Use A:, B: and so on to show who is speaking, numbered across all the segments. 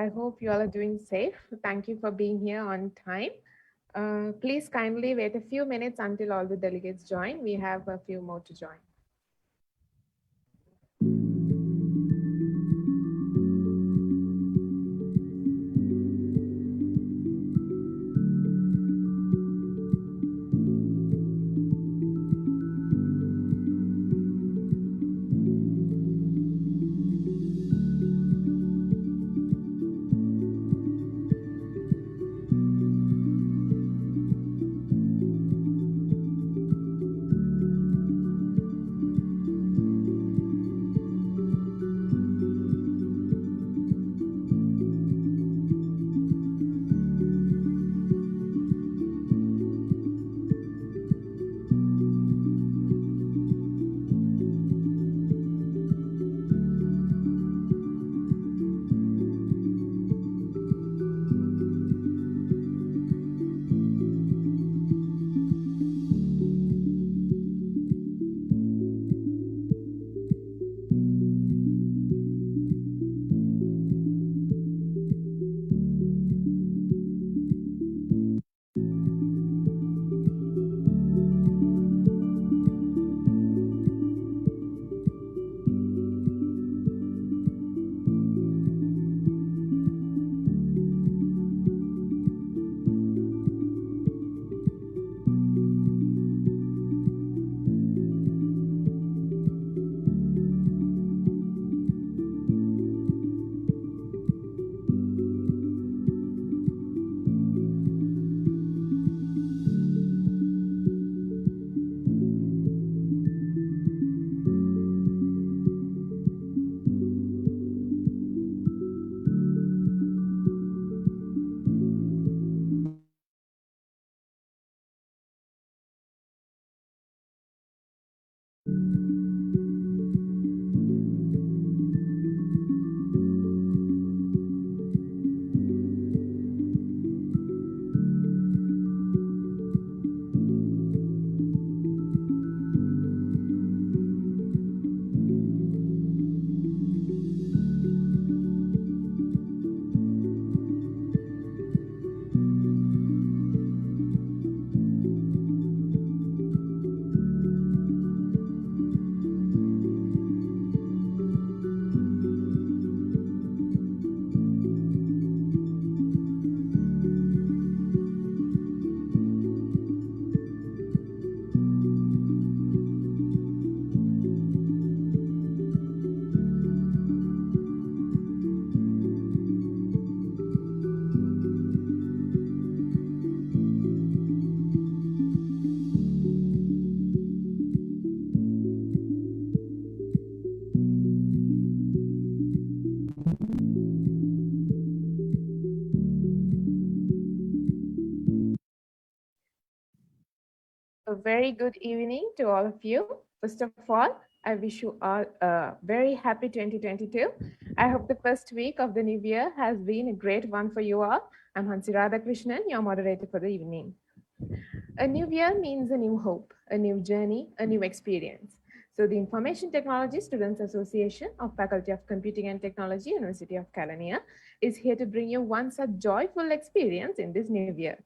A: I hope you all are doing safe. Thank you for being here on time. Please kindly wait a few minutes until all the delegates join. We have a few more to join. A very good evening to all of you. First of all, I wish you all a very happy 2022. I hope the first week of the new year has been a great one for you all. I'm Hansi Radhakrishnan, your moderator for the evening. A new year means a new hope, a new journey, a new experience. So the Information Technology Students Association of Faculty of Computing and Technology, University of California, is here to bring you one such joyful experience in this new year.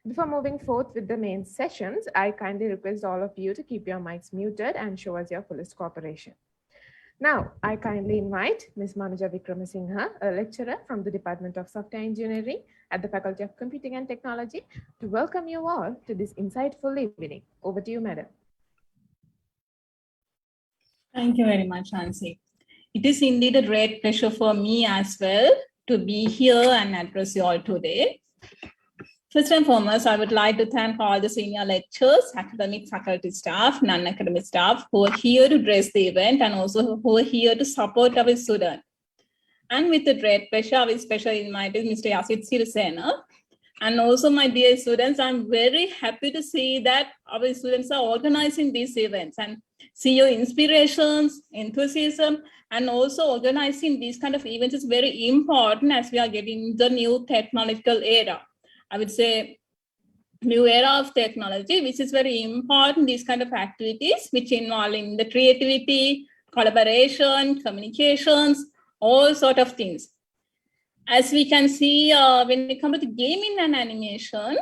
A: Before moving forth with the main sessions, I kindly request all of you to keep your mics muted and show us your fullest cooperation. Now, I kindly invite Ms. Manuja Vikramasinghe, a lecturer from the Department of Software Engineering at the Faculty of Computing and Technology, to welcome you all to this insightful evening. Over to you, madam.
B: Thank you very much, Hansi. It is indeed a great pleasure for me as well to be here and address you all today. First and foremost, I would like to thank all the senior lecturers, academic faculty staff, non-academic staff who are here to grace the event and also who are here to support our students. And with a great pleasure, I will specially invite Mr. Yasith Sirisena. And also, my dear students, I'm very happy to see that our students are organizing these events and see your inspirations, enthusiasm, and also organizing these kind of events is very important as we are getting the new technological era. I would say new era of technology, which is very important, these kind of activities, which involve in the creativity, collaboration, communications, all sort of things. As we can see, when it comes to the gaming and animation,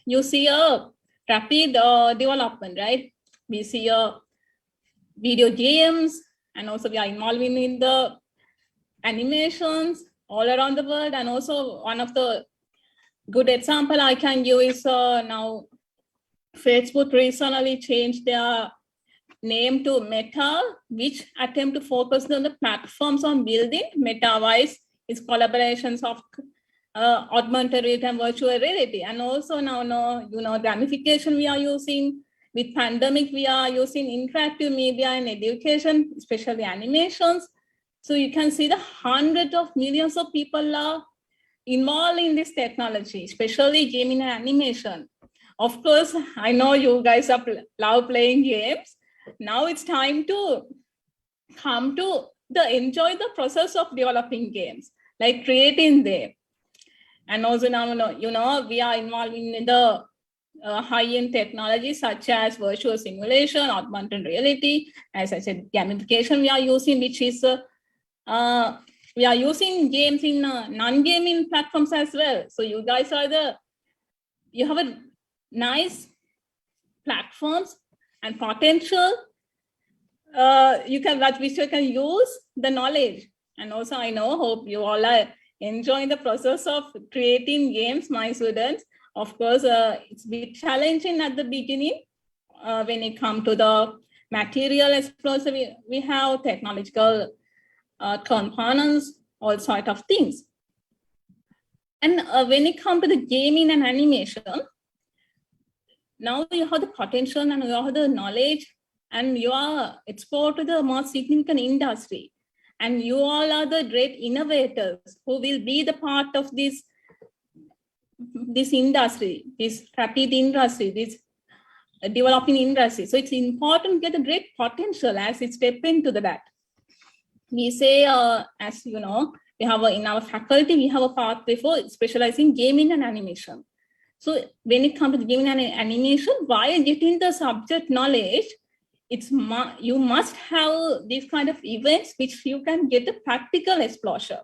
B: you see a rapid development, right? We see video games, and also we are involving in the animations all around the world. And also one of the good example I can give is now Facebook recently changed their name to Meta, which attempt to focus on the platforms on building Metaverse is collaborations of augmented reality and virtual reality. And also now, gamification we are using. With pandemic, we are using interactive media and education, especially animations. So you can see the hundreds of millions of people are involved in this technology, especially gaming and animation. Of course, I know you guys love playing games. Now it's time to come to enjoy the process of developing games, like creating them. And also now, we are involved in the high-end technology such as virtual simulation, augmented reality. As I said, gamification we are using, which is we are using games in non-gaming platforms as well. So you guys you have a nice platforms and potential which you can use the knowledge. And also I hope you all are enjoying the process of creating games, my students. Of course, it's a bit challenging at the beginning when it comes to the material explosion. We have technological components, all sort of things. And when it comes to the gaming and animation, now you have the potential and you have the knowledge and you are exposed to the most significant industry. And you all are the great innovators who will be the part of this industry, this rapid industry, this developing industry. So it's important to get a great potential as it step into that. We say, as you know, we have in our faculty, we have a pathway for specializing gaming and animation. So when it comes to gaming and animation, while getting the subject knowledge, you must have these kind of events which you can get the practical exposure.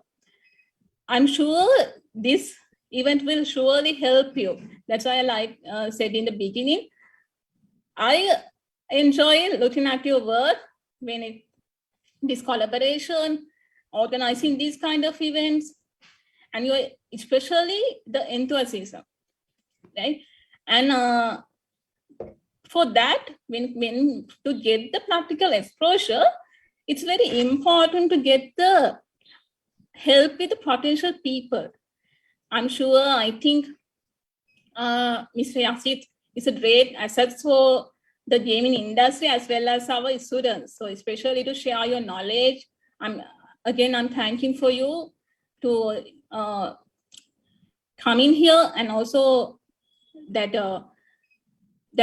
B: I'm sure this event will surely help you. That's why I said in the beginning, I enjoy looking at your work when this collaboration, organizing these kind of events, and especially the enthusiasm, right? And for that, when to get the practical exposure, it's very important to get the help with the potential people. I'm sure, I think Mr. Yasith is a great asset for the gaming industry as well as our students. So especially to share your knowledge. I'm thanking for you to come in here, and also that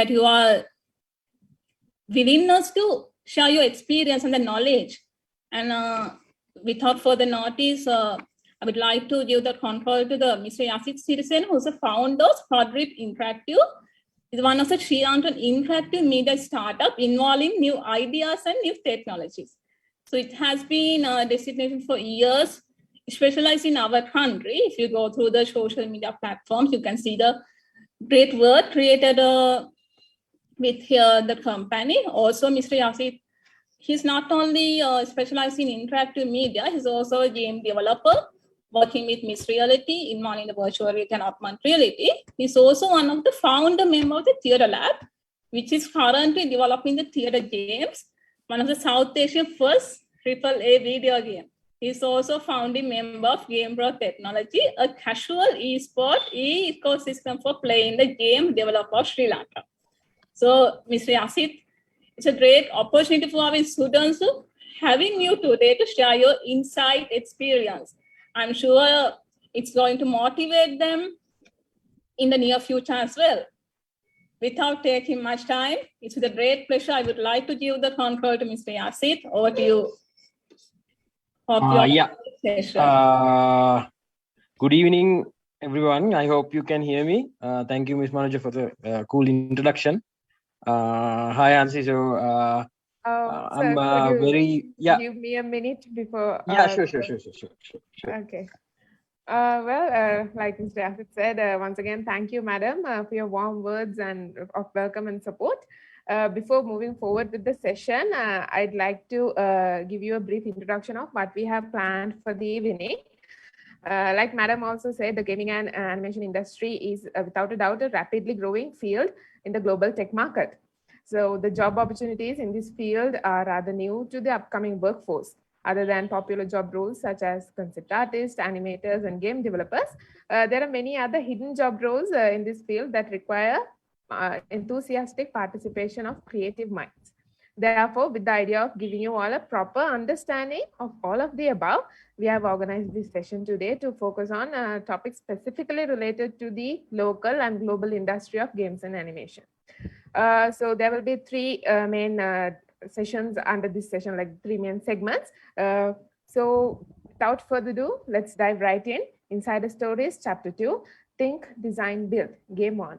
B: you are willingness to share your experience and the knowledge. And without further notice, I would like to give the control to the Mr. Yasith Sirisena, who's the founder of Quadrip Interactive. Is one of the Sri Lankan interactive media startup involving new ideas and new technologies. So it has been a destination for years, specialized in our country. If you go through the social media platforms, you can see the great work created with the company. Also, Mr. Yasith, he's not only specialized in interactive media, he's also a game developer, working with mixed reality, involving the virtual reality and augmented reality. He's also one of the founder member of the Theatre Lab, which is currently developing the theatre games, one of the South Asian first AAA video game. He's also founding member of Game Pro Technology, a casual e-sport ecosystem for playing the game developer of Sri Lanka. So, Mr. Yasith, it's a great opportunity for our students having you today to share your insight experience. I'm sure it's going to motivate them in the near future as well. Without taking much time, it's with a great pleasure. I would like to give the control to Mr. Yasith. Over to you.
C: Good evening, everyone. I hope you can hear me. Thank you, Ms. Manager, for the cool introduction. Hi, Ansi. So I'm
A: very give me a minute before.
C: Yeah, sure.
A: Okay. Like Mr. Yasith said, once again, thank you, madam, for your warm words and of welcome and support. Before moving forward with the session, I'd like to give you a brief introduction of what we have planned for the evening. Like madam also said, the gaming and animation industry is without a doubt a rapidly growing field in the global tech market. So the job opportunities in this field are rather new to the upcoming workforce. Other than popular job roles such as concept artists, animators, and game developers, there are many other hidden job roles in this field that require enthusiastic participation of creative minds. Therefore, with the idea of giving you all a proper understanding of all of the above, we have organized this session today to focus on topics specifically related to the local and global industry of games and animation. So there will be three main sessions under this session, like three main segments. So without further ado, let's dive right in. Insider Stories, Chapter 2, Think, Design, Build, Game On.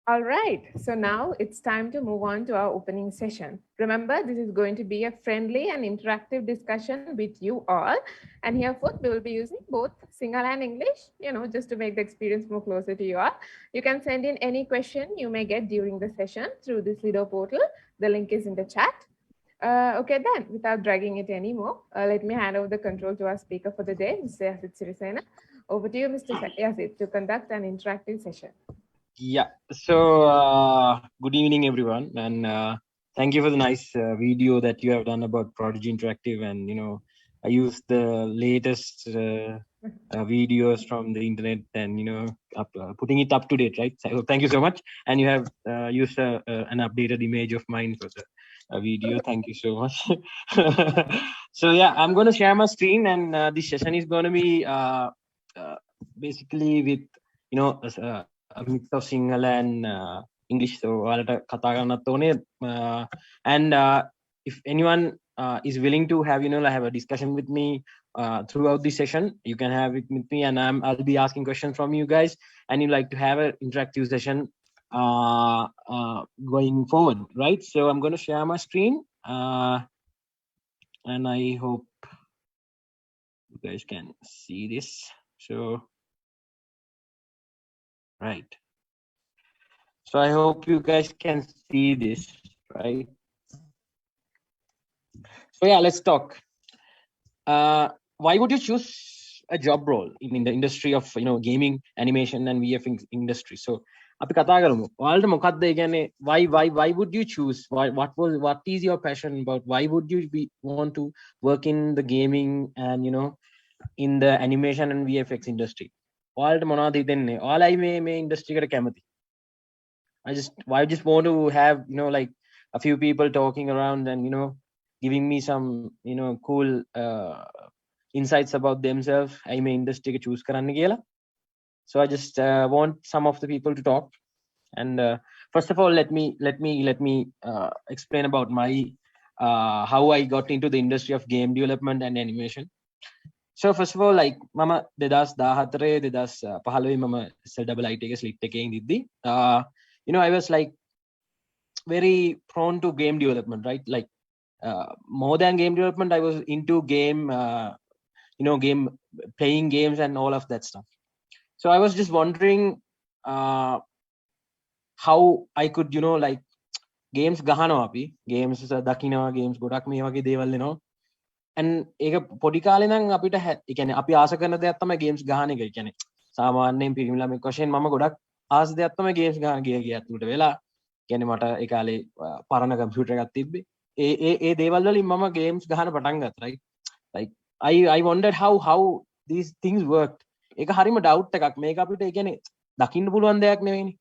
A: All right, so now it's time to move on to our opening session. Remember, this is going to be a friendly and interactive discussion with you all. And hereforth, we will be using both Sinhala and English, just to make the experience more closer to you all. You can send in any question you may get during the session through this Lido portal. The link is in the chat. Okay, then, without dragging it anymore, let me hand over the control to our speaker for the day, Mr. Yasith Sirisena. Over to you, Mr. Yasith, to conduct an interactive session.
C: Yeah, so good evening, everyone. And thank you for the nice video that you have done about Prodigy Interactive. And, I used the latest videos from the internet and, putting it up to date, right? So thank you so much. And you have used an updated image of mine for the video. Thank you so much. So, yeah, I'm going to share my screen, and this session is going to be basically with, a mix of Sinhala and English. So, and if anyone is willing to have, have a discussion with me throughout this session, you can have it with me, and I'll be asking questions from you guys. And you like to have an interactive session going forward, right? So I'm going to share my screen, and I hope you guys can see this. So, right. So I hope you guys can see this, right? So yeah, let's talk. Why would you choose a job role in the industry of gaming, animation, and VFX industry? So, why would you choose? What is your passion about? Why would you want to work in the gaming and in the animation and VFX industry? All I may industry I just want to have like a few people talking around and giving me some cool insights about themselves. I may industry choose karanne gela. So I just want some of the people to talk. And first of all, let me explain about my how I got into the industry of game development and animation. So first of all, like mama dedas dahatare dedas pahalwe mama double IT slit එකෙන් දිද්දි I was like very prone to game development, right? Like more than game development, I was into game game playing games and all of that stuff. So I was just wondering how I could like games ගහනවා අපි games දකින්නවා games ගොඩක් මේ වගේ දේවල් එනවා and ඒක පොඩි කාලේ නම් අපිට ඒ කියන්නේ අපි ආස කරන දෙයක් තමයි games ගහන එක. ඒ කියන්නේ සාමාන්‍යයෙන් පිරිමි ළමෙක් වශයෙන් මම ගොඩක් ආස දෙයක් තමයි games ගහන ගියත් උඩ වෙලා. කියන්නේ මට ඒ කාලේ පරණ කම්පියුටර් එකක් තිබ්බේ. ඒ දේවල් වලින් මම games ගහන පටන් ගත්තා, right? Like I wondered how these things worked. ඒක හරිම doubt එකක්. මේක අපිට ඒ කියන්නේ දකින්න පුළුවන් දෙයක් නෙවෙයිනේ.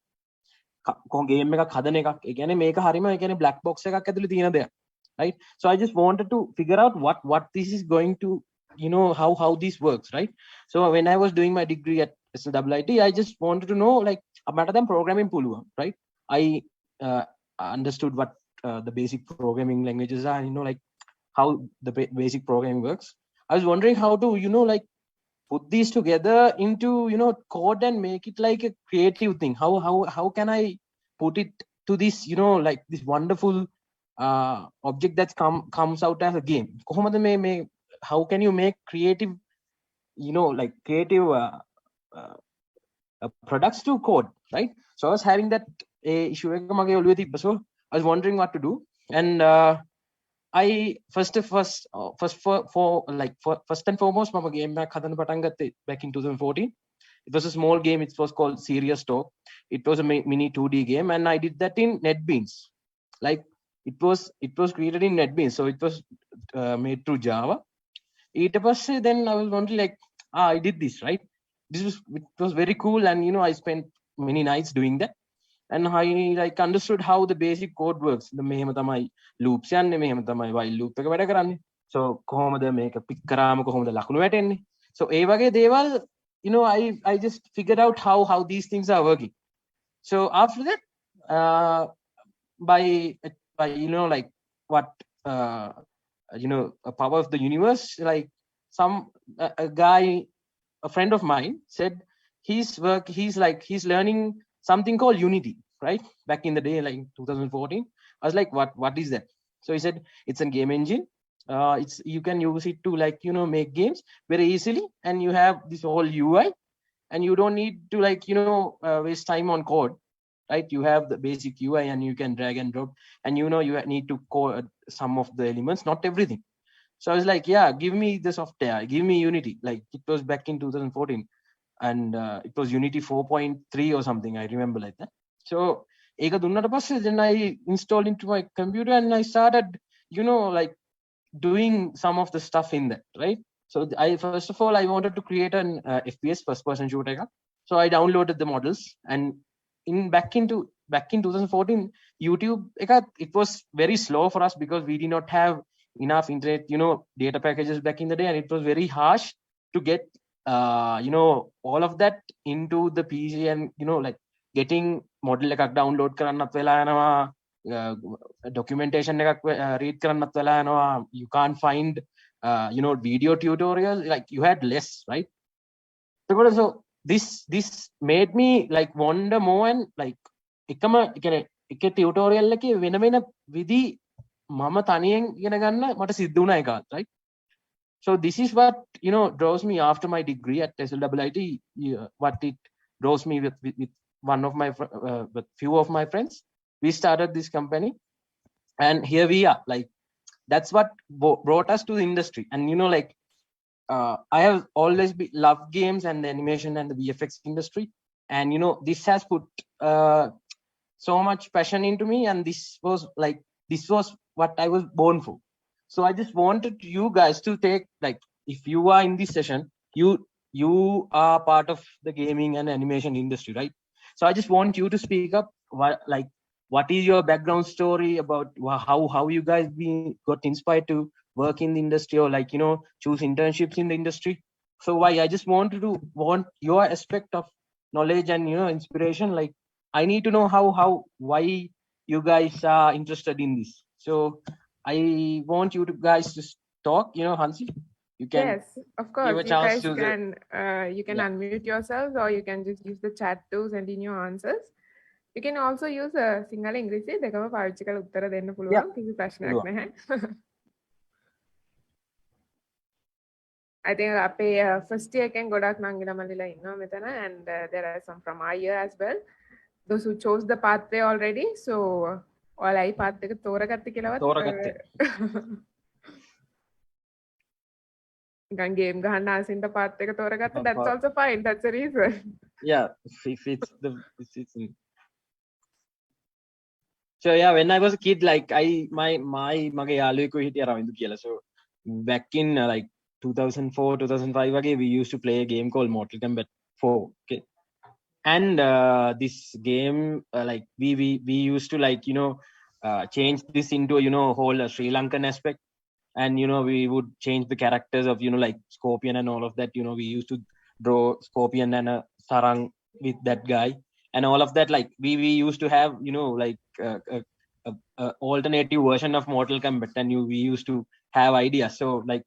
C: game එකක් හදන එකක්. ඒ කියන්නේ මේක හරිම ඒ කියන්නේ black box එකක් ඇතුලේ තියෙන දෙයක්. Right? So I just wanted to figure out what this is going to, how this works, right? So when I was doing my degree at SLIT, I just wanted to know like about them programming puluwa, right? I understood what the basic programming languages are, like how the basic programming works. I was wondering how to like put these together into code and make it like a creative thing. How can I put it to this like this wonderful object that comes out as a game? How can you make creative like creative products to code, right? So I was having that issue. So I was wondering what to do, and I first and foremost mama game back in 2014. It was a small game. It was called Serious Talk. It was a mini 2D game, and I did that in NetBeans. Like it was created in NetBeans, so it was made through Java. Then I was wondering like, I did this, right? It was very cool, and I spent many nights doing that, and I like understood how the basic code works. The මෙහෙම තමයි loops යන්නේ, මෙහෙම තමයි while loop එක වැඩ කරන්නේ. So කොහොමද මේක pick කරාම කොහොමද ලකුණු වැටෙන්නේ? So ඒ වගේ දේවල් I just figured out how these things are working. So after that by like what a power of the universe, like a guy, a friend of mine said he's learning something called Unity, right? Back in the day, like 2014. I was like, what is that? So he said it's a game engine. You can use it to like make games very easily, and you have this whole UI, and you don't need to like waste time on code, right? You have the basic UI, and you can drag and drop, and you need to code some of the elements, not everything. So I was like, yeah, give me the software, give me Unity. Like it was back in 2014, and it was Unity 4.3 or something, I remember like that. So then I installed into my computer, and I started like doing some of the stuff in that, right? So first of all I wanted to create an FPS first person shooter. So I downloaded the models, and back in 2014 YouTube, it was very slow for us because we did not have enough internet data packages back in the day, and it was very harsh to get all of that into the PC, and like getting model එකක් download කරන්නත් වෙලා යනවා, documentation එකක් read කරන්නත් වෙලා යනවා. You can't find video tutorials, like you had less, right? So this made me like wonder more, and like එකම එක tutorial එකේ වෙන වෙන විදි මම තනියෙන් ඉගෙන ගන්න මට සිද්ධ වුණා එකක්, right? So this is what draws me after my degree at SLIT. What it draws me with one of my with few of my friends. We started this company, and here we are. Like that's what brought us to the industry. And like I have always loved games and the animation and the VFX industry, and this has put so much passion into me, and this was what I was born for. So I just wanted you guys to take, like, if you are in this session, you are part of the gaming and animation industry, right? So I just want you to speak up. What is your background story about how you guys got inspired to work in the industry, or like choose internships in the industry? So why I just want your aspect of knowledge and inspiration. Like I need to know why you guys are interested in this. So I want you to guys just talk, Hansi. you can
A: Yes, of
C: give
A: course.
C: a
A: You
C: chance
A: guys
C: to the
A: can
C: yeah.
A: unmute yourselves, or you can just use the chat to send in your answers. You can also use Sinhala ඉංග්‍රීසි දෙකම පාවිච්චි කරලා උත්තර දෙන්න
C: Yeah.
A: පුළුවන්. කිසි ප්‍රශ්නයක් නැහැ. I think අපේ first year එකෙන් ගොඩක් නංගිලා මල්ලිලා ඉන්නවා මෙතන, and there are some from our year as well. Those who chose the pathway already. So ඔයාලා ඒ path එක තෝරගත්ත කියලාවත්
C: තෝරගත්තේ.
A: නිකන් game ගහන්න ආසින්ද path එක තෝරගත්ත, that's also fine. That's a reason.
C: Yeah, if it's the so yeah, when I was a kid, like මගේ යාළුවෙකු හිටියා රවින්දු කියලා. So back in like 2004 2005 again, we used to play a game called Mortal Kombat 4. Okay, and this game like we used to like change this into whole Sri Lankan aspect, and we would change the characters of like Scorpion and all of that. We used to draw Scorpion and a sarang with that guy and all of that. Like we used to have like a alternative version of Mortal Kombat, and we used to have ideas. So like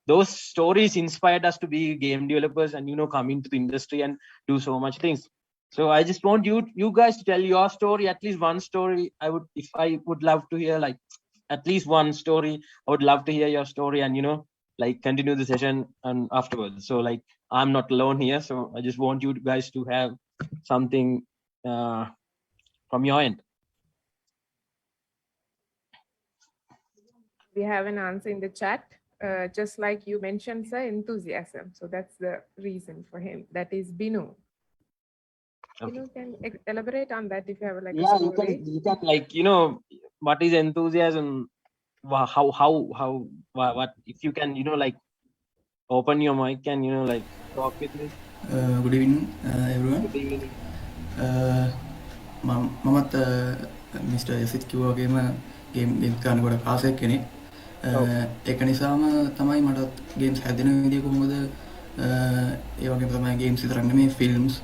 C: those stories inspired us to be game developers and come into the industry and do so much things. So I just want you guys to tell your story, at least one story. I would love to hear like at least one story. I would love to hear your story and like continue the session and afterwards. So like I'm not alone here, so I just want you guys to have something from your end.
A: We have an answer in the chat. Just like you mentioned, sir, enthusiasm. So that's the reason for him. That is Binu.
C: Okay.
A: Binu can elaborate on that if you have like a
C: Yeah,
A: story.
C: you can like what is enthusiasm? What if you can like open your mic and like talk with me.
D: Good evening, everyone.
C: Good evening.
D: මමත් mister යසිත් කිව්වා වගේම game ගන්න ගොඩක් ආසයක් කෙනෙක්. ඒක නිසාම තමයි මටත් ගේම්ස් හැදෙන විදිය කොහොමද ඒ වගේම තමයි ගේම්ස් විතරක් නෙමෙයි ෆිල්ම්ස්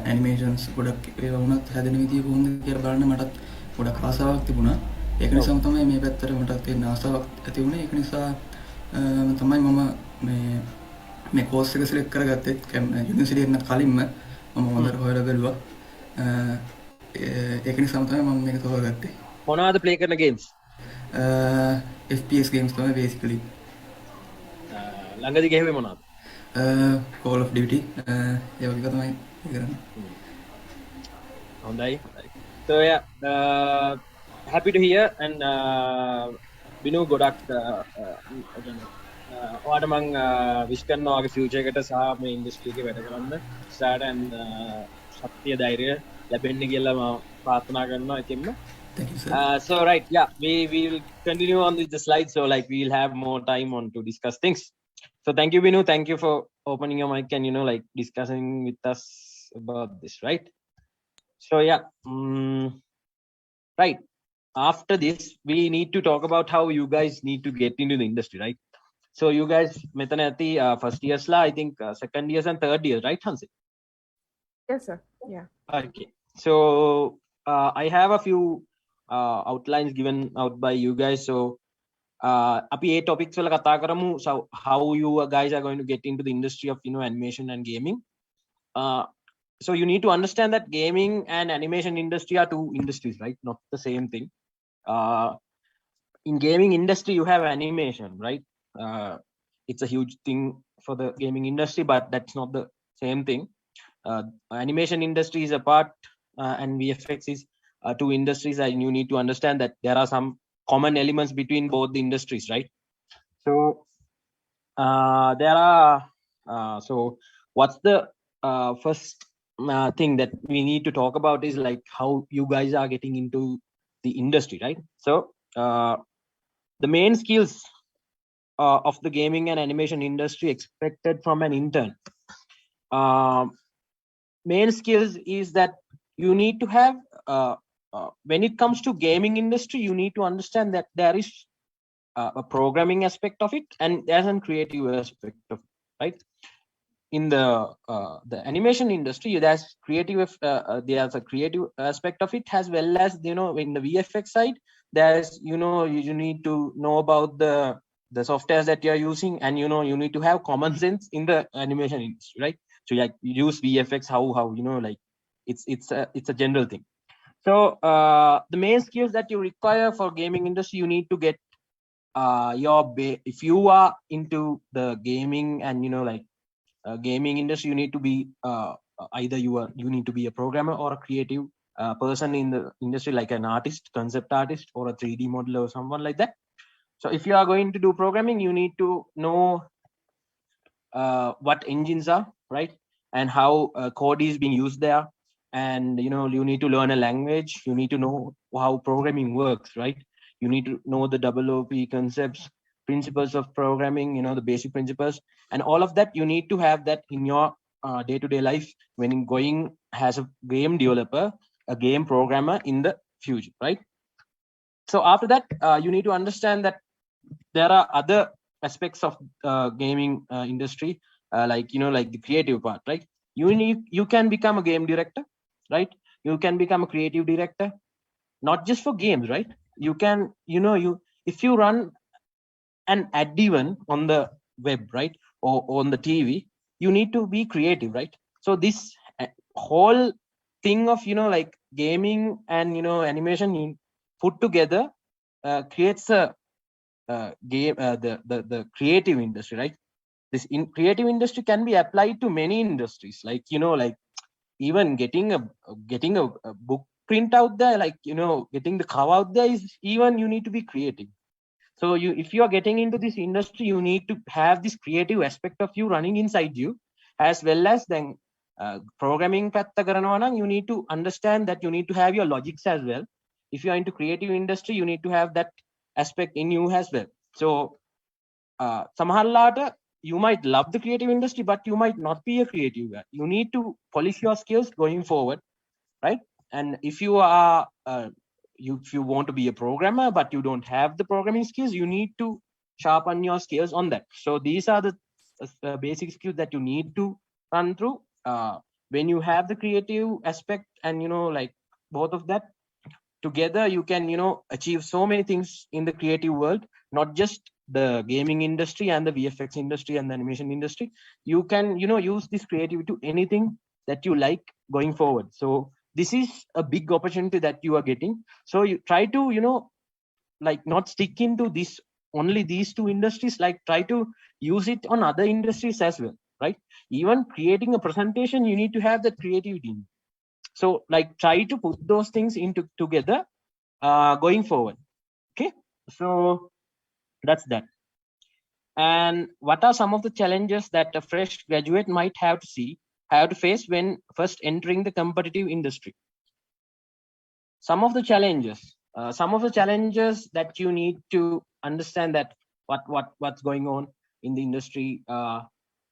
D: ඇනිමේෂන්ස් ගොඩක් ඒවා වුණත් හැදෙන විදිය කොහොමද කියලා බලන්න මටත් ගොඩක් ආසාවක් තිබුණා. ඒක නිසාම තමයි මේ පැත්තට මටත් තියෙන ආසාවක් ඇති වුණේ. ඒක නිසා තමයි මම මේ කෝස් එක සිලෙක්ට් කරගත්තේ. යුනිවර්සිටි එකට කලින්ම මම හොඳට හොයලා බැලුවා. ඒක නිසාම තමයි මම මේක තෝරගත්තේ.
C: මොනවද ප්ලේ කරන ගේම්ස්?
D: FPS games තමයි basically.
C: ළඟදී ගහුවේ මොනවද?
D: Call of Duty ඒ වගේ තමයි කරන්නේ.
C: හොඳයි. So yeah, happy to hear and Binu ගොඩක් ඔයාට මම විශ් කරනවා ඔයාගේ ෆියුචර් එකට සහ මේ ඉන්ඩස්ට්‍රි එකේ වැඩ කරන්න ස්ටාර්ට් and ශක්තිය ධෛර්යය ලැබෙන්න කියලා මම ප්‍රාර්ථනා කරනවා ඉතින්ම.
D: Thank you, sir.
C: So right, yeah, we will continue on with the slides. So like we'll have more time on to discuss things. So thank you, Binu. Thank you for opening your mic and like discussing with us about this, right? So yeah, right. After this, we need to talk about how you guys need to get into the industry, right? So you guys, metanati first years la, I think second years and third years, right, Hansi?
A: Yes, sir. Yeah.
C: Okay. So I have a few outlines given out by you guys. So api a topics wala kata karamu. So how you guys are going to get into the industry of animation and gaming. So you need to understand that gaming and animation industry are two industries, right? Not the same thing. In gaming industry you have animation, right? It's a huge thing for the gaming industry, but that's not the same thing. Animation industry is a part and VFX is two industries, and you need to understand that there are some common elements between both the industries, right? So there are so what's the first thing that we need to talk about is like how you guys are getting into the industry, right? So the main skills of the gaming and animation industry expected from an intern, main skills is that you need to have when it comes to gaming industry, you need to understand that there is a programming aspect of it and there's a creative aspect of it, right? In the animation industry, there's a creative aspect of it, as well as in the VFX side, there's you need to know about the softwares that you're using, and you need to have common sense in the animation industry, right? So like use VFX, how like it's a general thing. So the main skills that you require for gaming industry, you need to get if you are into the gaming and like gaming industry, you need to be either you need to be a programmer or a creative person in the industry, like an artist, concept artist, or a 3D modeler or someone like that. So if you are going to do programming, you need to know what engines are, right, and how code is being used there. And you need to learn a language. You need to know how programming works, right? You need to know the OOP concepts, principles of programming, the basic principles, and all of that. You need to have that in your day-to-day life when going as a game developer, a game programmer in the future, right? So after that, you need to understand that there are other aspects of gaming industry, like like the creative part, right? You can become a game director, right? You can become a creative director, not just for games, right? You can if you run an ad even on the web, right, or on the TV, you need to be creative, right? So this whole thing of like gaming and animation put together creates a game the creative industry, right? This creative industry can be applied to many industries, like like even getting a book print out there, like getting the cover out there is even you need to be creative. So if you are getting into this industry, you need to have this creative aspect of you running inside you, as well as then programming patta කරනවා නම් you need to understand that you need to have your logics as well. If you are into creative industry, you need to have that aspect in you as well. So සමහරලාට you might love the creative industry, but you might not be a creative guy. You need to polish your skills going forward, right? And if you are if you want to be a programmer but you don't have the programming skills, you need to sharpen your skills on that. So these are the basic skills that you need to run through when you have the creative aspect, and like both of that together, you can achieve so many things in the creative world, not just the gaming industry and the VFX industry and the animation industry. You can use this creativity to anything that you like going forward. So this is a big opportunity that you are getting. So you try to like not stick into this only these two industries, like try to use it on other industries as well, right? Even creating a presentation, you need to have that creativity. So like try to put those things into together going forward. Okay, so that's that. And what are some of the challenges that a fresh graduate might have to face when first entering the competitive industry? Some of the challenges that you need to understand, that what's going on in the industry.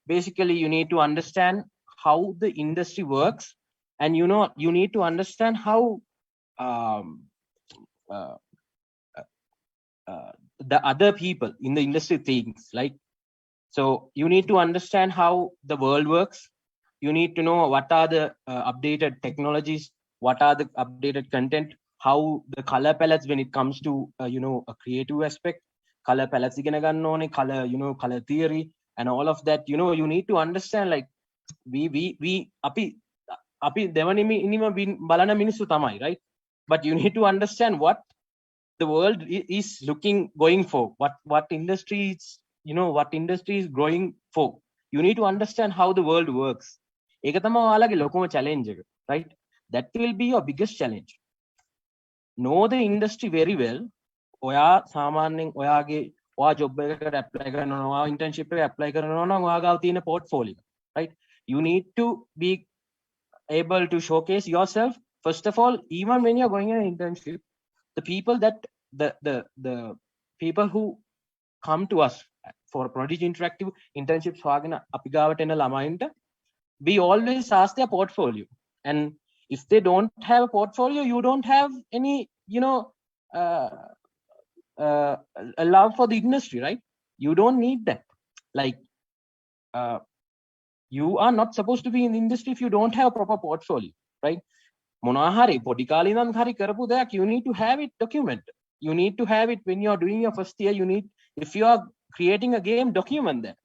C: Basically, you need to understand how the industry works, and you need to understand how the other people in the industry thinks, like, so you need to understand how the world works. You need to know what are the updated technologies, what are the updated content, how the color palettes when it comes to a creative aspect, color palettes igena ganna one, color color theory and all of that. You need to understand, like we api devani inima balana minisu tamai, right? But you need to understand what the world is looking going for, what industry is what industry is growing for. You need to understand how the world works. Eka thamma ඔයාලගේ ලොකුම challenge එක, right? That will be your biggest challenge. Know the industry very well. ඔයා සාමාන්‍යයෙන් ඔයා job එකකට apply කරනවා, ඔයා internship එකට apply කරනවා නම් ඔයා ගාව තියෙන portfolio, right? You need to be able to showcase yourself first of all. Even when you're going on an internship, the people that the people who come to us for Prodigy Interactive internships හොයාගෙන අපි ගාවට එන ළමයින්ට, we always ask their portfolio. And if they don't have a portfolio, you don't have any love for the industry, right? You don't need that. Like you are not supposed to be in the industry if you don't have a proper portfolio, right? මොනවා හරි පොඩි කාලේ ඉඳන් හරි කරපු දෙයක්, you need to have it documented. You need to have it when you are doing your first year. You need, if you are creating a game, document that.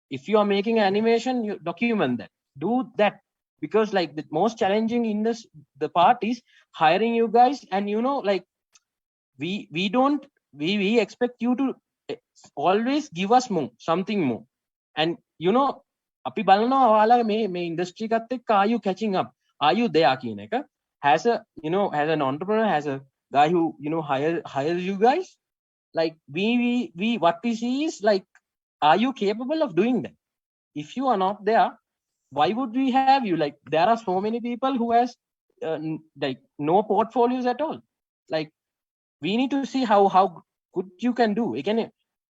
C: If you are making an animation, you document that. Do that, because like the most challenging in this, the part is hiring you guys, and like we expect you to always give us more, something more. And අපි බලනවා ඔයාලා මේ industry එකත් එක්ක are you catching up, are you there කියන එක. As a as an entrepreneur, as a guy who hires you guys, like we what we see is like, are you capable of doing that? If you are not there, why would we have you? Like there are so many people who has like no portfolios at all. Like we need to see how good you can do. Again,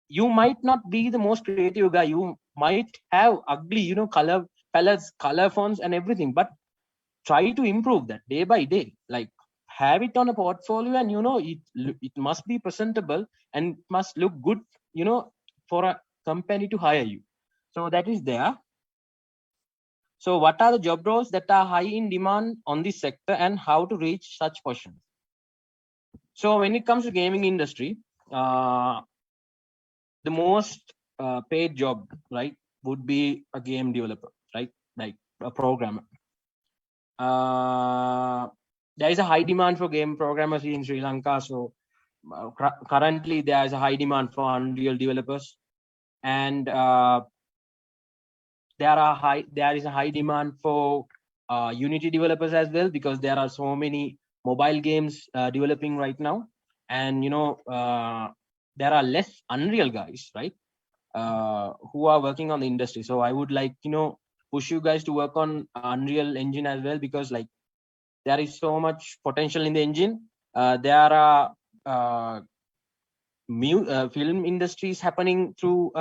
C: you might not be the most creative guy, you might have ugly color palettes, color fonts and everything, but try to improve that day by day. Like have it on a portfolio, and it must be presentable and it must look good for a company to hire you. So that is there. So what are the job roles that are high in demand on this sector, and how to reach such positions? So when it comes to gaming industry, the most paid job, right, would be a game developer, right, like a programmer. There is a high demand for game programmers in Sri Lanka. So currently there is a high demand for Unreal developers, and there is a high demand for Unity developers as well, because there are so many mobile games developing right now, and there are less Unreal guys, right, who are working on the industry. So I would like push you guys to work on Unreal Engine as well, because like there is so much potential in the engine. There are film industries happening through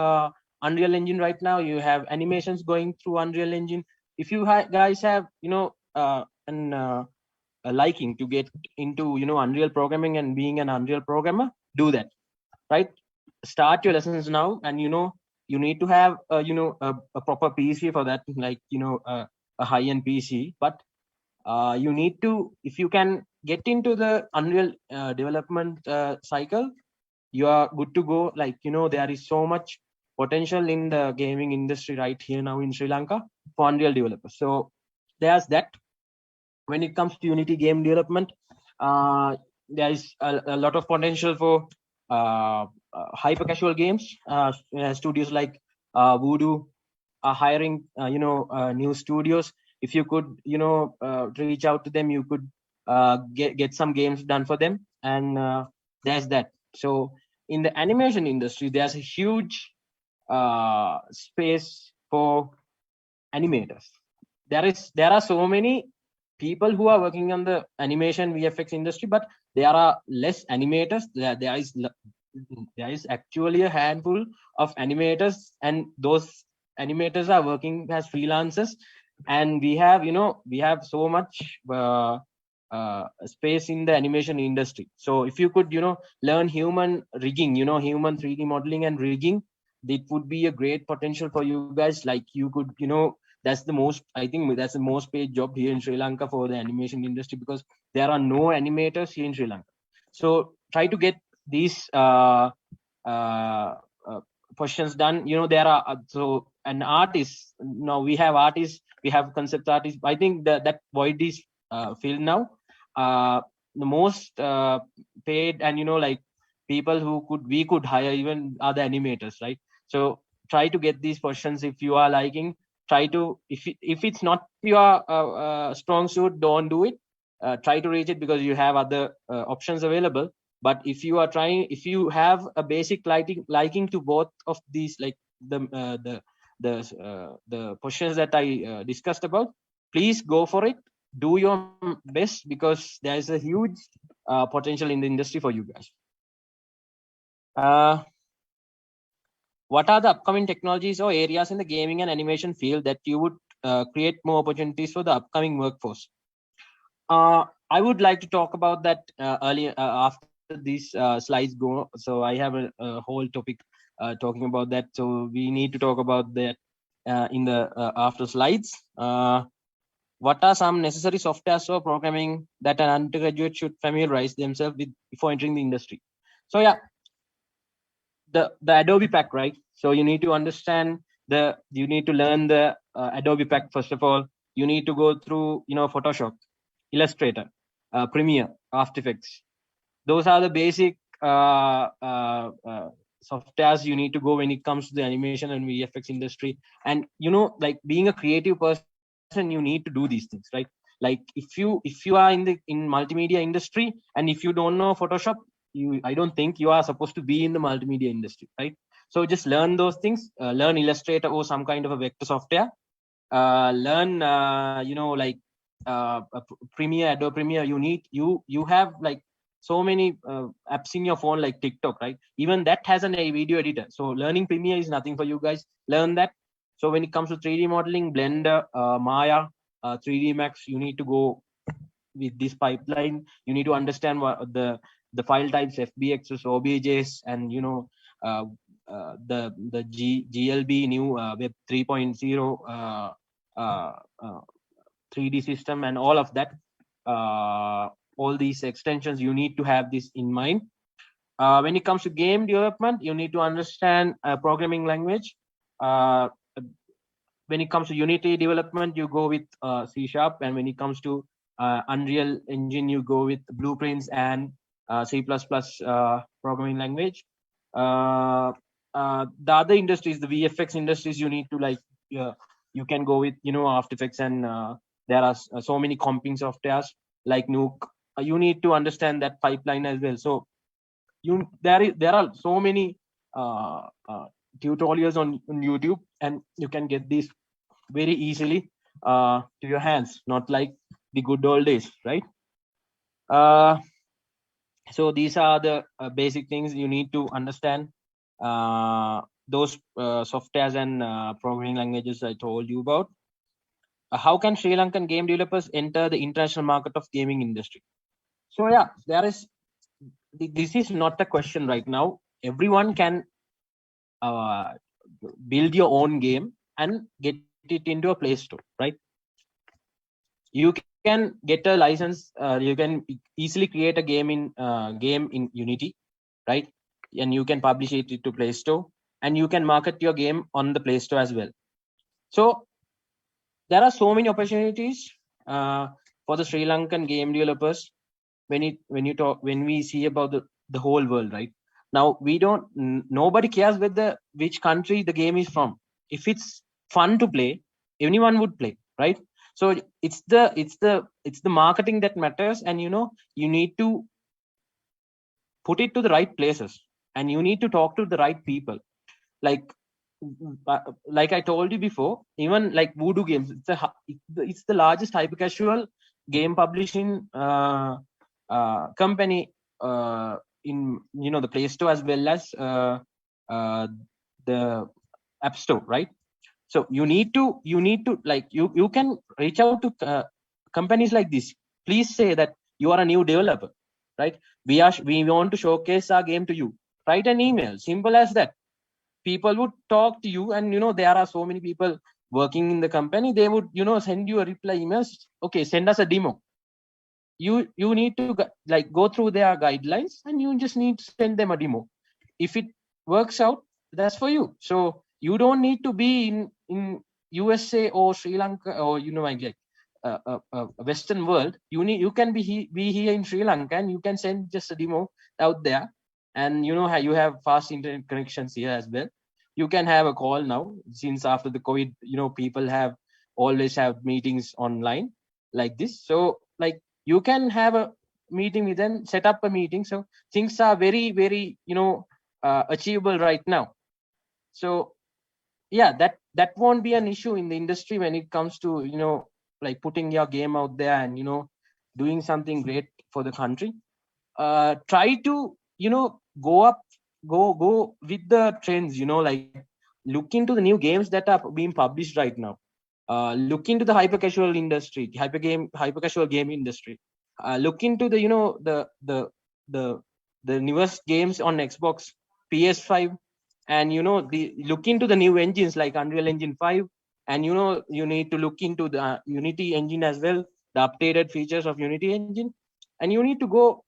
C: Unreal Engine right now. You have animations going through Unreal Engine. If you guys have a liking to get into Unreal programming and being an Unreal programmer, do that, right? Start your lessons now, and you need to have a proper PC for that, like a high-end PC. But you need to, if you can get into the Unreal development cycle, you are good to go. Like there is so much potential in the gaming industry right here now in Sri Lanka for Unreal developers. So there's that. When it comes to Unity game development, there is a lot of potential for hyper casual games. Studios like Voodoo are hiring new studios. If you could reach out to them, you could get some games done for them, and there's that. So in the animation industry, there's a huge space for animators. There are so many people who are working on the animation VFX industry, but there are less animators. There is actually a handful of animators, and those animators are working as freelancers. And we have so much space in the animation industry. So if you could learn human rigging, human 3D modeling and rigging, it would be a great potential for you guys. Like you could that's the most, I think that's the most paid job here in Sri Lanka for the animation industry, because there are no animators here in Sri Lanka. So try to get these questions done. There are so an artist. Now we have artists, we have concept artists. I think that void is filled now. The most paid and like people who we could hire even are the animators, right? So try to get these questions if you are liking. Try to, if it's not your strong suit, don't do it. Try to reach it, because you have other options available. But if you are trying, if you have a basic liking to both of these, like the questions that I discussed about, please go for it. Do your best, because there is a huge potential in the industry for you guys. What are the upcoming technologies or areas in the gaming and animation field that you would create more opportunities for the upcoming workforce? I would like to talk about that earlier after these slides go. So I have a whole topic talking about that. So we need to talk about that in the after slides. What are some necessary software or programming that an undergraduate should familiarize themselves with before entering the industry? So yeah, the Adobe pack, right? So you need to understand you need to learn the Adobe pack first of all. You need to go through, Photoshop, Illustrator, Premiere, After Effects. Those are the basic softwares you need to go when it comes to the animation and VFX industry. And like being a creative person, you need to do these things, right? Like if you are in multimedia industry, and if you don't know Photoshop, I don't think you are supposed to be in the multimedia industry, right? So just learn those things, learn Illustrator or some kind of a vector software, learn like Premiere, Adobe Premiere. You have like so many apps in your phone, like TikTok, right? Even that has a video editor. So learning Premiere is nothing for you guys. Learn that. So when it comes to 3D modeling, Blender, Maya, 3D Max, you need to go with this pipeline. You need to understand what the file types, FBXs, OBJs, and the GLB new Web 3.0 3D system and all of that. All these extensions, you need to have this in mind. When it comes to game development, you need to understand programming language. When it comes to Unity development, you go with C#, and when it comes to Unreal Engine, you go with Blueprints and C++ programming language. The other industries, the VFX industries, you need to like you can go with After Effects, and there are so many comping softwares like Nuke. You need to understand that pipeline as well. So there are so many tutorials on YouTube, and you can get these very easily to your hands, not like the good old days, right? So these are the basic things you need to understand. Those softwares and programming languages I told you about. How can Sri Lankan game developers enter the international market of gaming industry? So yeah, this is not a question right now. Everyone can build your own game and get it into a Play Store, right? You can get a license. You can easily create a game in Unity, right? And you can publish it to Play Store, and you can market your game on the Play Store as well. So there are so many opportunities for the Sri Lankan game developers when we see about the whole world, right? Now nobody cares which country the game is from. If it's fun to play, anyone would play, right? So it's the marketing that matters, and you need to put it to the right places, and you need to talk to the right people. Like I told you before, even like Voodoo Games, it's the largest hyper casual game publishing company in the Play Store as well as the App Store, right? So you need to like you can reach out to companies like this. Please say that you are a new developer, right? We want to showcase our game to you. Write an email, simple as that. People would talk to you, and there are so many people working in the company. They would send you a reply email. Okay, send us a demo. You need to like go through their guidelines, and you just need to send them a demo. If it works out, that's for you. So you don't need to be in USA or Sri Lanka or like Western world. You can be here in Sri Lanka, and you can send just a demo out there. And you have fast internet connections here as well. You can have a call now, since after the COVID, people always have meetings online like this. So like you can have a meeting with them, set up a meeting. So things are very, very achievable right now. So yeah, that won't be an issue in the industry when it comes to like putting your game out there and doing something great for the country. Try to go with the trends, like look into the new games that are being published right now. Look into the hyper casual industry, hyper casual game industry. Look into the the newest games on Xbox, PS5, and look into the new engines like Unreal Engine 5, and you need to look into the Unity engine as well, the updated features of Unity engine, and you need to go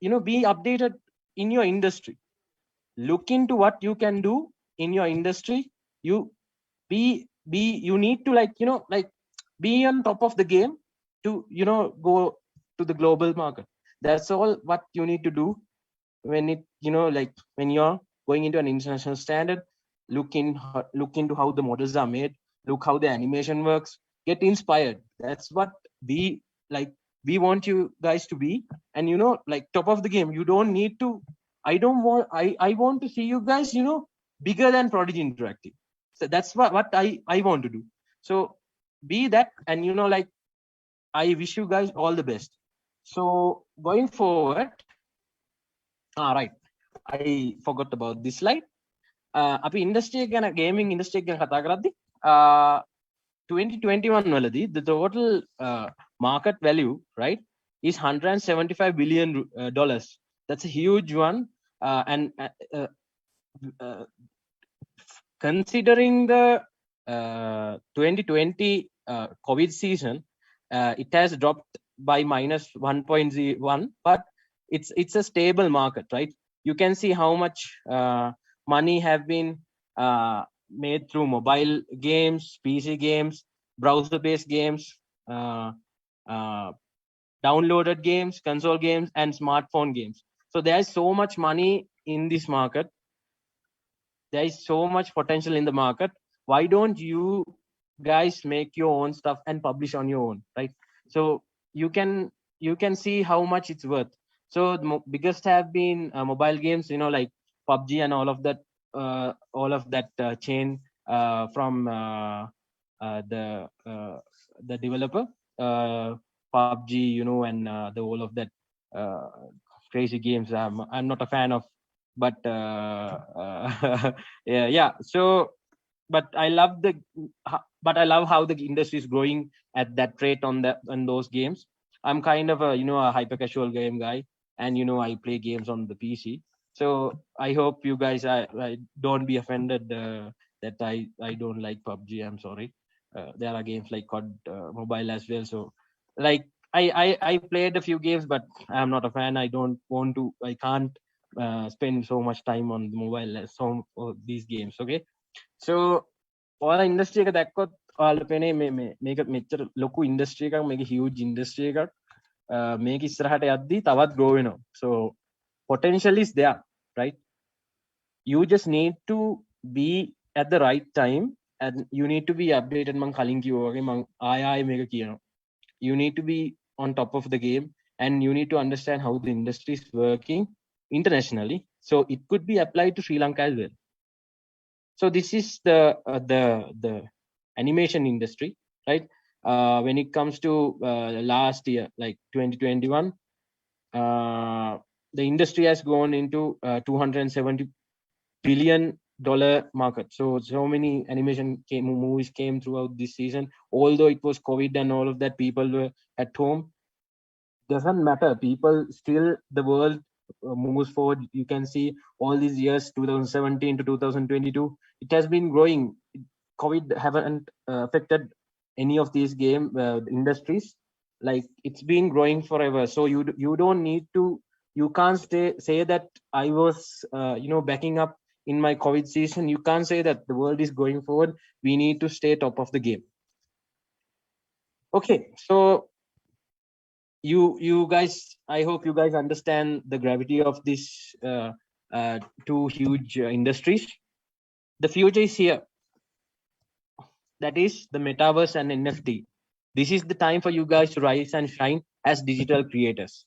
C: be updated in your industry. look into what you can do in your industry. You you need to like be on top of the game to go to the global market. That's all what you need to do when it like when you're going into an international standard. Look into how the models are made, look how the animation works, get inspired. That's what we like we want you guys to be. And like top of the game. You don't need to I want to see you guys bigger than Prodigy Interactive. So that's what I want to do. So be that. And like I wish you guys all the best. So going forward, right, I forgot about this slide. අපි industry එක ගැන gaming industry එක ගැන කතා කරද්දි 2021 වලදී the total market value, right, is $175 billion. That's a huge one. And considering the 2020 COVID season, it has dropped by minus 1.01, but it's a stable market, right? You can see how much money have been made through mobile games, PC games, browser-based games, downloaded games, console games, and smartphone games. So there is so much money in this market. There is so much potential in the market. Why don't you guys make your own stuff and publish on your own, right? So you can see how much it's worth. So the biggest have been mobile games, like PUBG and all of that chain from the developer, PUBG, and the all of that crazy games. I'm not a fan of, but yeah. So, but I love how the industry is growing at that rate on those games. I'm kind of a hyper casual game guy, and I play games on the PC. So I hope you guys I don't be offended that I don't like PUBG. I'm sorry. There are games like COD mobile as well. So like I played a few games, but I'm not a fan. I can't spend so much time on the mobile these games. Okay. So all industry එක දැක්කොත් ඔයාලා පේන්නේ මේක මෙච්චර ලොකු industry එකක්, මේක huge industry එකක්. මේක ඉස්සරහට යද්දී තවත් grow වෙනවා. So potential is there, right? You just need to be at the right time, and you need to be updated. මං කලින් කිව්වා වගේ මං ආයෙ මේක කියනවා. You need to be on top of the game, and you need to understand how the industry is working internationally. So it could be applied to Sri Lanka as well. So this is the animation industry, right? When it comes to last year, like 2021, the industry has gone into $270 billion market. So many animation movies came throughout this season. Although it was COVID and all of that, people were at home. Doesn't matter. People still, the world moves forward. You can see all these years, 2017 to 2022, it has been growing. COVID haven't affected any of these game industries. Like it's been growing forever. So you don't need to, you can't say that I was backing up in my COVID season. You can't say that the world is going forward. We need to stay top of the game. Okay, so you guys, I hope you guys understand the gravity of this two huge industries. The future is here. That is the metaverse and NFT. This is the time for you guys to rise and shine as digital creators.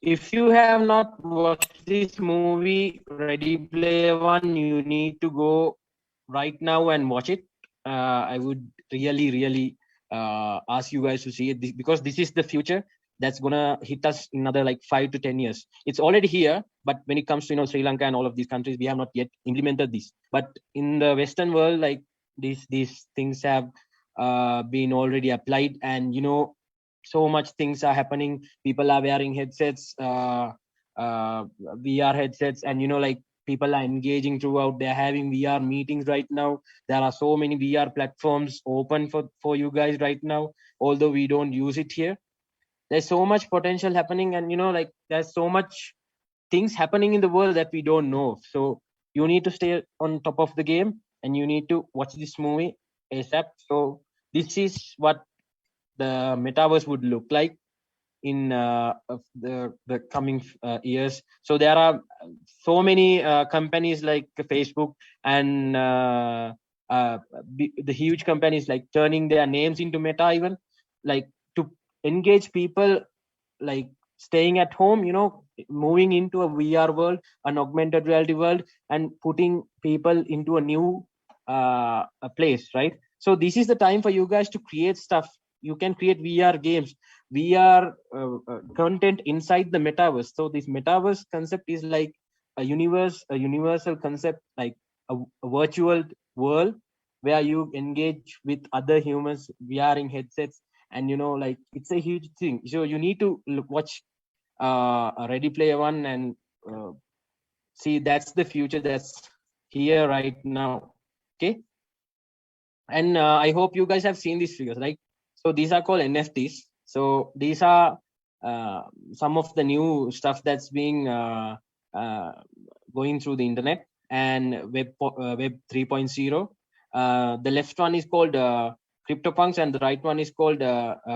C: If you have not watched this movie, Ready Player One, you need to go right now and watch it. I would really ask you guys to see it, because this is the future that's gonna hit us in another like 5 to 10 years. It's already here, but when it comes to Sri Lanka and all of these countries, we have not yet implemented this. But in the Western world, like these things have been already applied, and so much things are happening. People are wearing headsets, VR headsets, and like people are engaging throughout. They're having VR meetings right now. There are so many VR platforms open for you guys right now, although we don't use it here. There's so much potential happening, and like there's so much things happening in the world that we don't know. So you need to stay on top of the game, and you need to watch this movie ASAP. So this is what the metaverse would look like in of the coming years. So there are so many companies like Facebook and the huge companies like turning their names into Meta, even like to engage people, like staying at home, moving into a VR world, an augmented reality world, and putting people into a new a place, right? So this is the time for you guys to create stuff. You can create VR games, VR content inside the metaverse. So this metaverse concept is like a universal concept, like a virtual world where you engage with other humans wearing headsets, and like it's a huge thing. So you need to watch Ready Player One and see that's the future that's here right now. Okay, and I hope you guys have seen these figures, right? So these are called NFTs. So these are some of the new stuff that's being going through the internet and web 3.0. The left one is called CryptoPunks, and the right one is called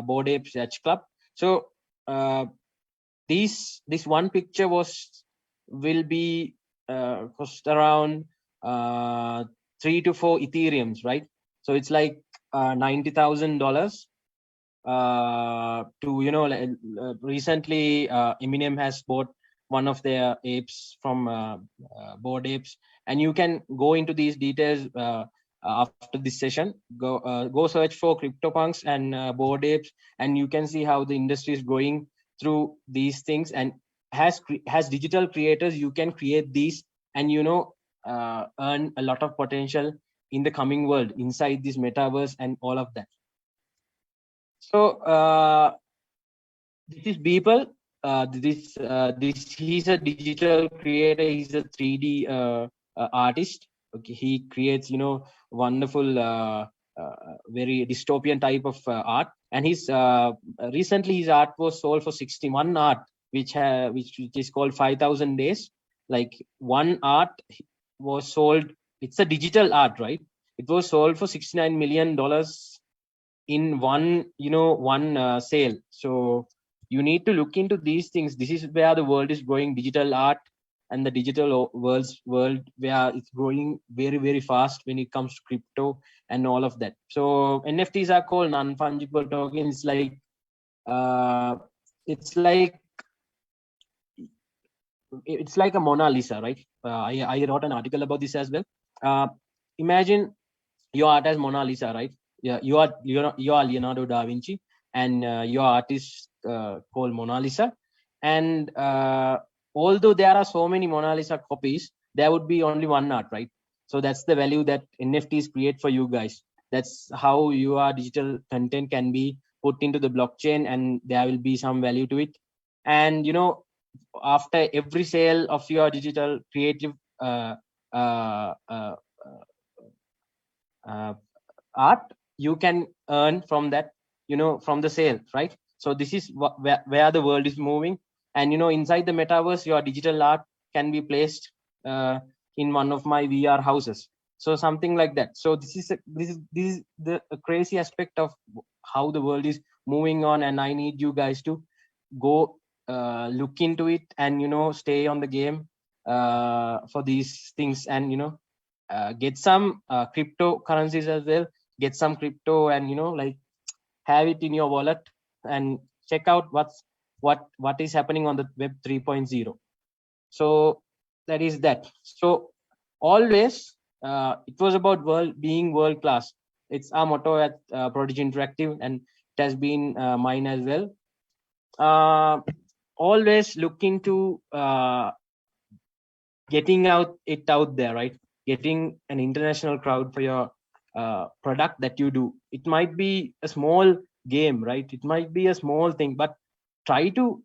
C: Bored Apes Yacht Club. So this one picture will be cost around 3 to 4 Ethereums, right? So it's like $90,000. To recently Eminem has bought one of their apes from Bored Apes, and you can go into these details after this session. Go search for CryptoPunks and Bored Apes, and you can see how the industry is going through these things. And has digital creators, you can create these and earn a lot of potential in the coming world inside this metaverse and all of that. So this is Beeple. He's a digital creator. He's a 3D artist. Okay, he creates wonderful, very dystopian type of art. And his recently his art was sold for 61 art, which is called 5,000 days. Like one art was sold. It's a digital art, right? It was sold for $69 million in one sale. So you need to look into these things. This is where the world is going, digital art and the digital world where it's growing very, very fast when it comes to crypto and all of that. So NFTs are called non-fungible tokens. It's like a Mona Lisa, right? I wrote an article about this as well. Imagine your art as Mona Lisa, right? Yeah, you are Leonardo da Vinci, and your art is called Mona Lisa. And although there are so many Mona Lisa copies, there would be only one art, right? So that's the value that NFTs create for you guys. That's how your digital content can be put into the blockchain, and there will be some value to it. And after every sale of your digital creative art, you can earn from that, from the sale, right? So this is where the world is moving. And inside the metaverse, your digital art can be placed in one of my VR houses. So something like that. So this is the crazy aspect of how the world is moving on, and I need you guys to go look into it and stay on the game for these things, and get some cryptocurrencies as well. Get some crypto and have it in your wallet and check out what is happening on the web 3.0. So that is that. So always it was about being world class. It's our motto at Prodigy Interactive, and it has been mine as well. Always look into getting it out there, right? Getting an international crowd for your product that you do. It might be a small game, right? It might be a small thing, but try to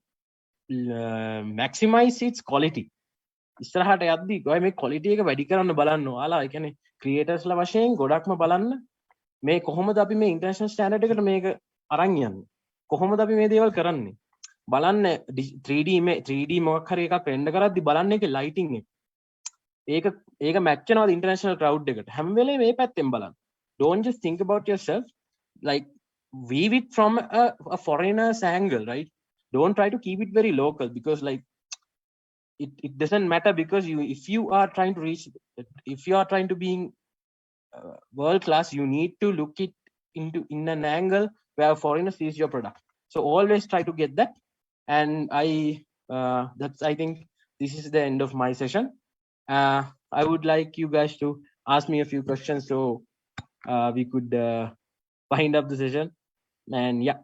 C: maximize its quality. ඉස්සරහට යද්දි ඔය මේ quality එක වැඩි කරන්න බලන්න ඔයාලා. ඒ කියන්නේ creators ලා වශයෙන් ගොඩක්ම බලන්න මේ කොහොමද අපි මේ international standard එකට මේක අරන් යන්නේ, කොහොමද අපි මේ දේවල් කරන්නේ. බලන්න 3D මොකක් හරි එකක් රෙන්ඩර් කරද්දි බලන්න ඒකේ ලයිටින් එක ඒක මැච් වෙනවද ඉන්ටර්නැෂනල් ක්‍රවුඩ් එකට හැම වෙලේම මේ පැත්තෙන් බලන්න don't just think about yourself like weave it from a foreigner's angle, right? Don't try to keep it very local because like it doesn't matter because if you are trying to reach, if you are trying to be world class, you need to look it in an angle where a foreigner sees your product. So always try to get that. And I think this is the end of my session. I would like you guys to ask me a few questions so we could wind up the session. And yeah.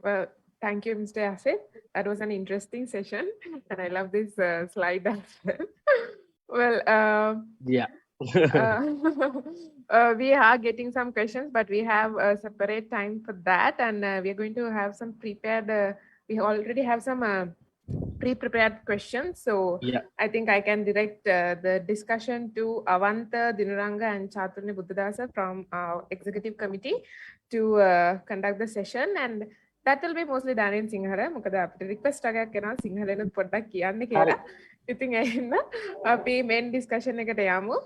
A: Well, thank you, Mr. Yasith. That was an interesting session, and I love this slide as well. Well,
C: yeah.
A: We are getting some questions, but we have a separate time for that, and we are going to have some prepared. We already have some pre-prepared questions, so
C: yeah.
A: I think I can direct the discussion to Avanta, Dinuranga, and Chaturni Buddhadasa from our executive committee to conduct the session, and that will be mostly done in Sinhala. Mukada apita request agak kena Sinhala nu poddak kiyanne kiyala. ඉතින් එහෙනම් අපි main discussion එකට යමු.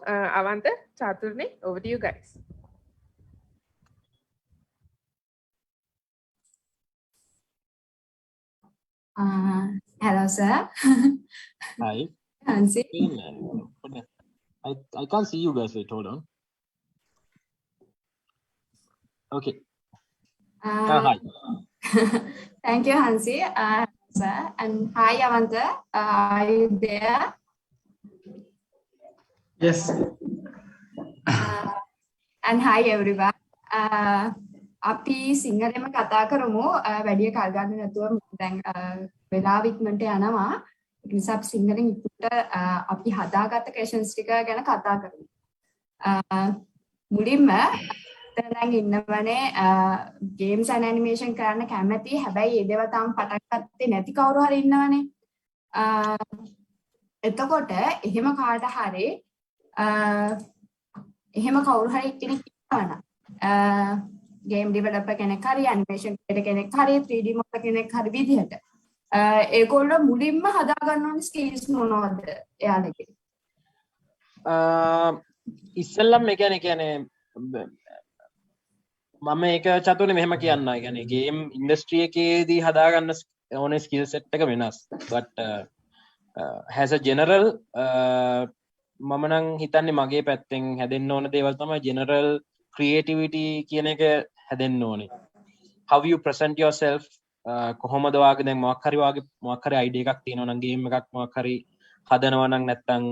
A: Avantha, චාතුර්නේ, over to you guys.
E: Hello, sir.
C: Hi.
E: Hansi.
C: I can't see you guys. Wait, hold on. Okay. Hi.
E: Thank you, Hansi. Sir. And hi, Avanta. Are you there?
D: Yes.
E: And hi, everyone. අපි සිංහලෙම කතා කරමු වැඩි කල් ගන්න නැතුව දැන් වෙලාව ඉක්මනට යනවා ඒ නිසා අපි සිංහලෙන් ඉක්මනට අපි හදාගත්ත ක්වෙස්චන්ස් ටික ගැන කතා කරමු මුලින්ම දැන් ඉන්නවනේ ගේම්ස් ඇන්ඩ් ඇනිමේෂන් කරන්න කැමති හැබැයි ඒ දේවල් තාම පටන් ගත්තේ නැති කවුරු හරි ඉන්නවනේ එතකොට එහෙම කාට හරි එහෙම කවුරු හරි කෙනෙක් ඉන්නවනම් game developer කෙනෙක් හරි animation creator කෙනෙක් හරි 3D modeler කෙනෙක් හරි විදිහට ඒගොල්ලෝ මුලින්ම හදා ගන්න ඕනේ skills මොනවද එයාලගේ
C: ඉස්සෙල්ලම ඒ කියන්නේ මම ඒක චතුනේ මෙහෙම කියන්න. ඒ කියන්නේ ගේම් ඉන්ඩස්ට්‍රි එකේදී හදා ගන්න ඕනේ ස්කිල් සෙට් එක වෙනස්. but has a general මම නම් හිතන්නේ මගේ පැත්තෙන් හැදෙන්න ඕන දේවල් තමයි general creativity කියන එක හැදෙන්න ඕනේ. how you present yourself කොහොමද වාගේ දැන් මොකක් හරි idea එකක් තියෙනවා නම් game එකක් මොකක් හරි හදනවා නම් නැත්තම්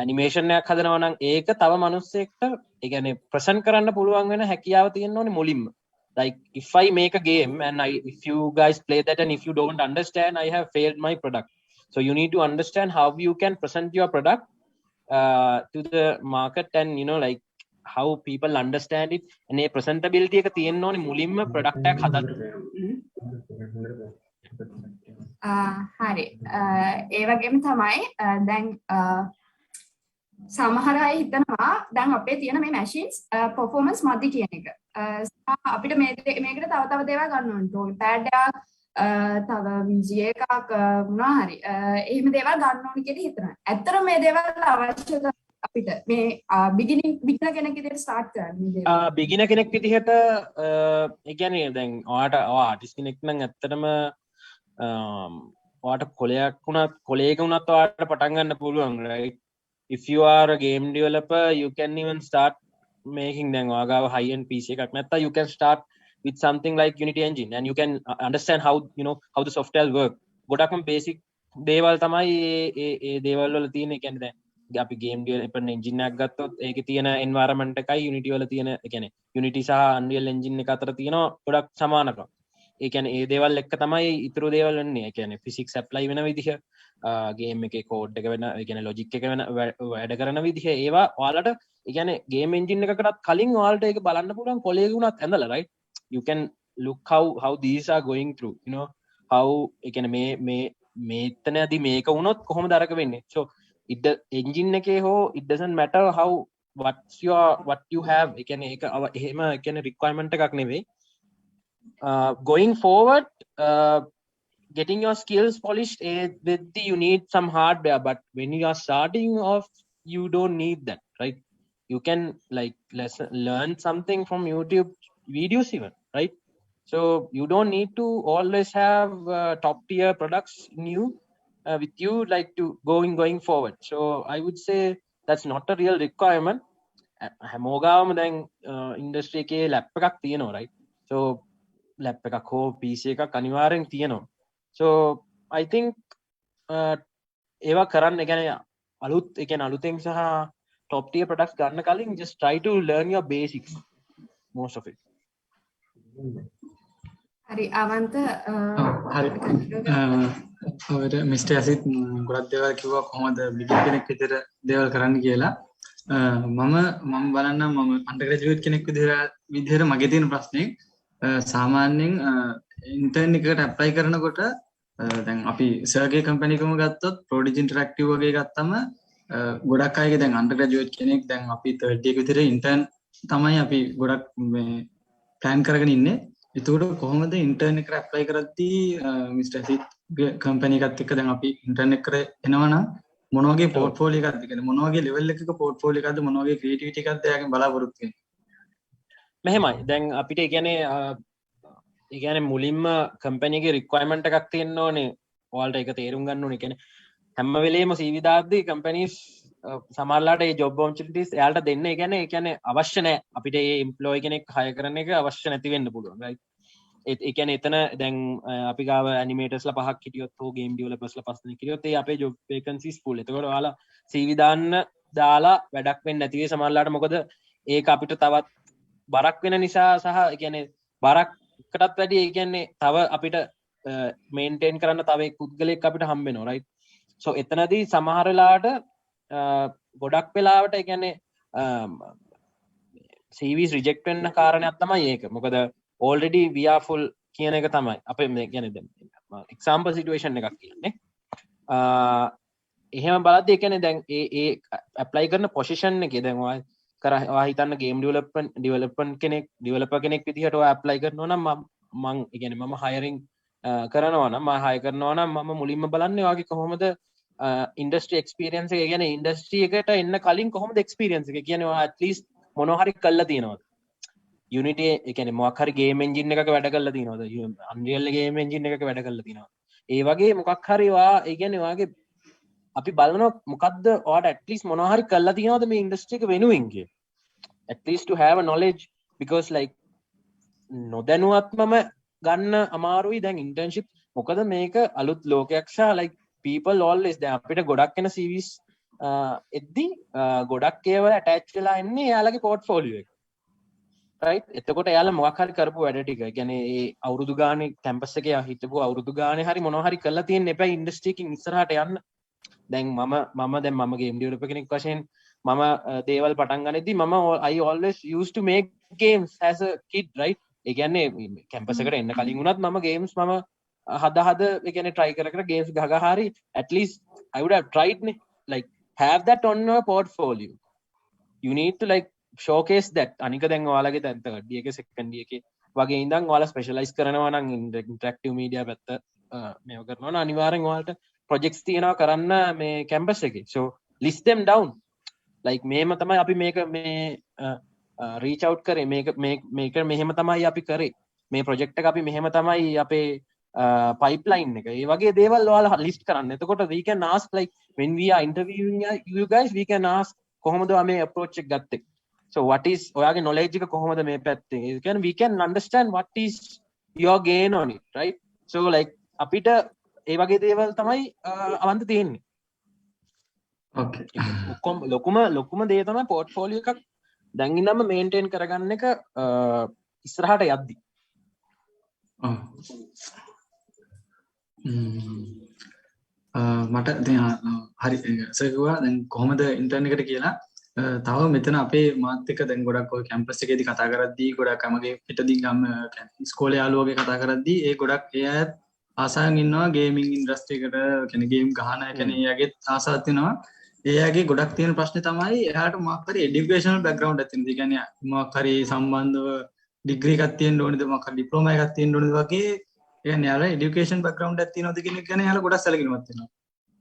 C: animation එකක් හදනවා නම් ඒක තව මිනිස්සෙක්ට ඒ කියන්නේ present කරන්න පුළුවන් වෙන හැකියාව තියෙන්න ඕනේ මුලින්ම. like if I make a game and if you guys play that and if you don't understand, I have failed my product. So you need to understand how you can present your product to the market and like how people understand it and a presentability එක තියෙන්න ඕනේ මුලින්ම product එකක් හදන්න.
E: හරි ඒ වගේම තමයි දැන් සමහර අය හිතනවා දැන් අපේ තියෙන මේ machines performance මදි කියන එක. අපිට මේකට තව දේවල් ගන්න ඕනේ. pad එකක් තව VGA එකක් මොනවා හරි එහෙම දේවල් ගන්න ඕනේ කියලා හිතනවා. ඇත්තටම මේ දේවල් අවශ්‍යද අපිට මේ beginner කෙනෙක් විදිහට start කරන්න මේ දේවල්.
C: beginner කෙනෙක් විදිහට ඒ කියන්නේ දැන් ඔයාට ආටිස්ට් කෙනෙක් නම් ඇත්තටම ඔයාට කොලේක වුණත් ඔයාට පටන් ගන්න පුළුවන් right. if you are a game developer, you can even start making them high end PC එකක් නැත්නම් you can start with something like Unity engine and you can understand how how the software work. ගොඩක්ම basic දේවල් තමයි ඒ දේවල් වල තියෙන. ඒ කියන්නේ දැන් අපි game developer engine එකක් ගත්තොත් ඒකේ තියෙන environment එකයි Unity වල තියෙන ඒ කියන්නේ Unity සහ Unreal engine එක අතර තියෙන ගොඩක් සමානකම්. ඒ කියන්නේ ඒ දේවල් එක්ක තමයි ඊතුරු දේවල් වෙන්නේ. ඒ කියන්නේ physics apply වෙන විදිහ ගේම් එකේ කෝඩ් එක වෙන ඒ කියන්නේ ලොජික් එක වෙන වැඩ කරන විදිහ ඒවා ඔයාලට ඒ කියන්නේ ගේම් එන්ජින් එකකටත් කලින් ඔයාලට ඒක බලන්න පුළුවන් කොලේක උනත් ඇඳලා right. you can look how these are going through how ඒ කියන්නේ මේ එතනදී මේක වුණොත් කොහොමද අරක වෙන්නේ. so it the engine එකේ හෝ it doesn't matter how what you have ඒ කියන්නේ ඒක එහෙම ඒ කියන්නේ requirement එකක් නෙවෙයි. going forward, getting your skills polished, you need some hardware, but when you are starting off, you don't need that, right? You can like learn something from YouTube videos even, right? So you don't need to always have top tier products in you with you, like to going forward. So I would say that's not a real requirement. හැමෝගාම දැන් industry එකේ lap එකක් තියෙනවා, right? So lap එකක් හෝ PC එකක් අනිවාර්යෙන් තියෙනවා. So I think ඒවා කරන්න, ඒ කියන්නේ අලුත්, ඒ කියන්නේ අලුතෙන් සහ top tier products ගන්න කලින් just try to learn your basics, most of it.
E: හරි අවන්ත
D: හරි ඔය මිස්ටර් යසිත් ගොඩක් දේවල් කිව්වා කොහොමද බිගින් කෙනෙක් විතර දේවල් කරන්න කියලා. මම බලන්න මම අන්ඩර්ග්‍රැජුවේට් කෙනෙක් විදිහට මගේ තියෙන ප්‍රශ්නේ සාමාන්‍යයෙන් ඉන්ටර්න් එකකට ඇප්ලයි කරනකොට දැන් අපි සර්ගේ කම්පැනි එකම ගත්තොත් ප්‍රොඩිජි ඉන්ටරැක්ටිව් වගේ ගත්තම ගොඩක් අයගේ දැන් අන්ඩර්ග්‍රැජුවේට් කෙනෙක් දැන් අපි 30 එක විතර ඉන්ටර්න් තමයි අපි ගොඩක් මේ ප්ලෑන් කරගෙන ඉන්නේ. එතකොට කොහොමද ඉන්ටර්න් එකට ඇප්ලයි කරද්දී මිස්ටර් යසිත් කම්පැනි එකත් එක්ක දැන් අපි ඉන්ටර්න් එකට එනවා නම් මොන වගේ පෝර්ට්ෆෝලියෝ එකක්ද, කියන්නේ මොන වගේ ලෙවල් එකක පෝර්ට්ෆෝලියෝ එකක්ද, මොන වගේ ක්‍රියේටිවිටි එකක්ද එයාගෙන් බලාපොරොත්තු වෙන්නේ?
C: මෙහෙමයි. දැන් අපිට ඒ කියන්නේ මුලින්ම කම්පැනි එකේ රික්වයර්මන්ට් එකක් තියෙන්න ඕනේ. ඔයාලට ඒක තේරුම් ගන්න ඕනේ. කියන්නේ හැම වෙලේම CV දාද්දී කම්පැනිස් සමහරලාට මේ ජොබ් ඔපචුනිටිස් එයාලට දෙන්න. ඒ කියන්නේ අවශ්‍ය නැහැ. අපිට මේ එම්ප්ලොයි කෙනෙක් හයර් කරන එක අවශ්‍ය නැති වෙන්න පුළුවන්, right? ඒ කියන්නේ එතන දැන් අපි ගාව ඇනිමේටර්ස්ලා 5ක් හිටියොත් හෝ ගේම් ඩෙවලොපර්ස්ලා 5 දෙනෙක් හිටියොත් ඒ අපේ ජොබ් වේකන්සිස් full. එතකොට ඔයාලා CV දාලා වැඩක් වෙන්නේ නැති වෙයි සමහරලාට. මොකද ඒක අපිට තවත් බරක් වෙන නිසා, සහ ඒ කියන්නේ බරක්කටත් වැඩි ඒ කියන්නේ තව අපිට මේන්ටේන් කරන්න තව එක් පුද්ගලයෙක් අපිට හම්බ වෙනවා, right? So එතනදී සමහර වෙලාවට ගොඩක් වෙලාවට ඒ කියන්නේ CVs reject වෙන්න කාරණයක් තමයි ඒක. මොකද already we are full කියන එක තමයි අපේ මේ කියන්නේ දැන් example situation එකක් කියන්නේ. එහෙම බලද්දී ඒ කියන්නේ දැන් ඒ apply කරන position එකේ දැන් ඔයා හිතන්න game developer කෙනෙක් විදිහට ඔයා apply කරනවා නම් මම ඒ කියන්නේ මම hiring කරනවා නම්, මම hire කරනවා නම් මම මුලින්ම බලන්නේ ඔයාගේ කොහොමද industry experience එක. ඒ කියන්නේ industry එකට එන්න කලින් කොහොමද experience එක. කියන්නේ ඔයා at least මොනවා හරි කරලා තියෙනවද? Unity ඒ කියන්නේ මොකක් හරි game engine එකක වැඩ කරලා තියෙනවද? Unreal game engine එකක වැඩ කරලා තියෙනවද? ඒ වගේ මොකක් හරි ඔයා ඒ කියන්නේ ඔයාගේ අපි බලනවා මොකද්ද ඔයාට at least මොනවා හරි කරලා තියෙනවද මේ industry එක වෙනුවෙන් කියලා. At least to have a knowledge, because like නොදැනුවත්වම ගන්න අමාරුයි දැන් internship. මොකද මේක අලුත් ලෝකයක් සහ like people always දැන් අපිට ගොඩක් වෙන CVs එද්දී ගොඩක් ඒවා attach වෙලා ඉන්නේ එයාලගේ portfolio එක. right? එතකොට එයාලා මොකක් හරි කරපු වැඩ ටික, ඒ කියන්නේ ඒ අවුරුදු ගානේ කැම්පස් එකේ හිටපු අවුරුදු ගානේ හරි මොනවා හරි කරලා තියෙන්න එපා ඉන්ඩස්ට්‍රි එකකින් ඉස්සරහට යන්න. දැන් මම ගේම් ඩෙවලොපර් කෙනෙක් වශයෙන් මම දේවල් පටන් ගන්නදී I always used to make games as a kid, right? ඒ කියන්නේ කැම්පස් එකට එන්න කලින් වුණත් මම games හදා ඒ කියන්නේ try කර games ගහගා හරි at least I would have tried ne, like have that on your portfolio. You need to like showcase that. අනික දැන් ඔයාලගේ දැන් third year එකේ second year එකේ වගේ ඉඳන් ඔයාලා specialize කරනවා නම් interactive media පැත්ත මේව කරනවා නම් අනිවාර්යෙන් ඔයාලට projects තියෙනවා කරන්න මේ campus එකේ. So list them down. like මේම තමයි අපි මේක මේ reach out කරේ, මේක මෙහෙම තමයි අපි කරේ, මේ project එක අපි මෙහෙම තමයි අපේ pipeline එක. ඒ වගේ දේවල් ඔයාලා list කරන්න. එතකොට we can ask like when we are interviewing you guys, we can ask කොහොමද මේ approach එක ගත්තේ. So what is ඔයාගේ knowledge එක කොහොමද මේ පැත්තේ. ඒ කියන්නේ we can understand what is your gain on it, right? So like අපිට ඒ වගේ දේවල් තමයි අවන්ත තියෙන්නේ.
D: okay.
C: ලොකුම දේ තමයි portfolio එකක් දැන් ඉඳන්ම maintain කරගන්න එක ඉස්සරහට යද්දි.
D: මට දැන් හරි සර්කුවා දැන් කොහොමද ඉන්ටර්න් එකට කියලා තව මෙතන අපේ මාත් එක්ක දැන් ගොඩක් ඔය කැම්පස් එකේදී කතා කරද්දී ගොඩක් අමගේ පිටදී ගම ඉස්කෝලේ යාළුවෝගේ කතා කරද්දී ඒ ගොඩක් එයාත් ආසාවෙන් ඉන්නවා ගේමින් ඉන්ඩස්ට්‍රි එකට, කියන්නේ ගේම් ගහන කියන්නේ එයාගේ ආසාවක් තියෙනවා. එයාගේ ගොඩක් තියෙන ප්‍රශ්නේ තමයි එයාට මොකක් හරි এডুকেෂනල් බෑග්ග්‍රවුන්ඩ් එකක් තියෙනවා. ඒ කියන්නේ මොකක් හරි සම්බන්ධව ඩිග්‍රී එකක් තියෙන්න ඕනේද මොකක් ඩිප්ලෝමා එකක් තියෙන්න ඕනේද වගේ කියන්නේ යාලා এডুকেෂන් බෑග්ග්‍රවුන්ඩ් එකක් තියෙනවද කියන එක ගැන යාලා ගොඩක් සැලකිලිමත් වෙනවා.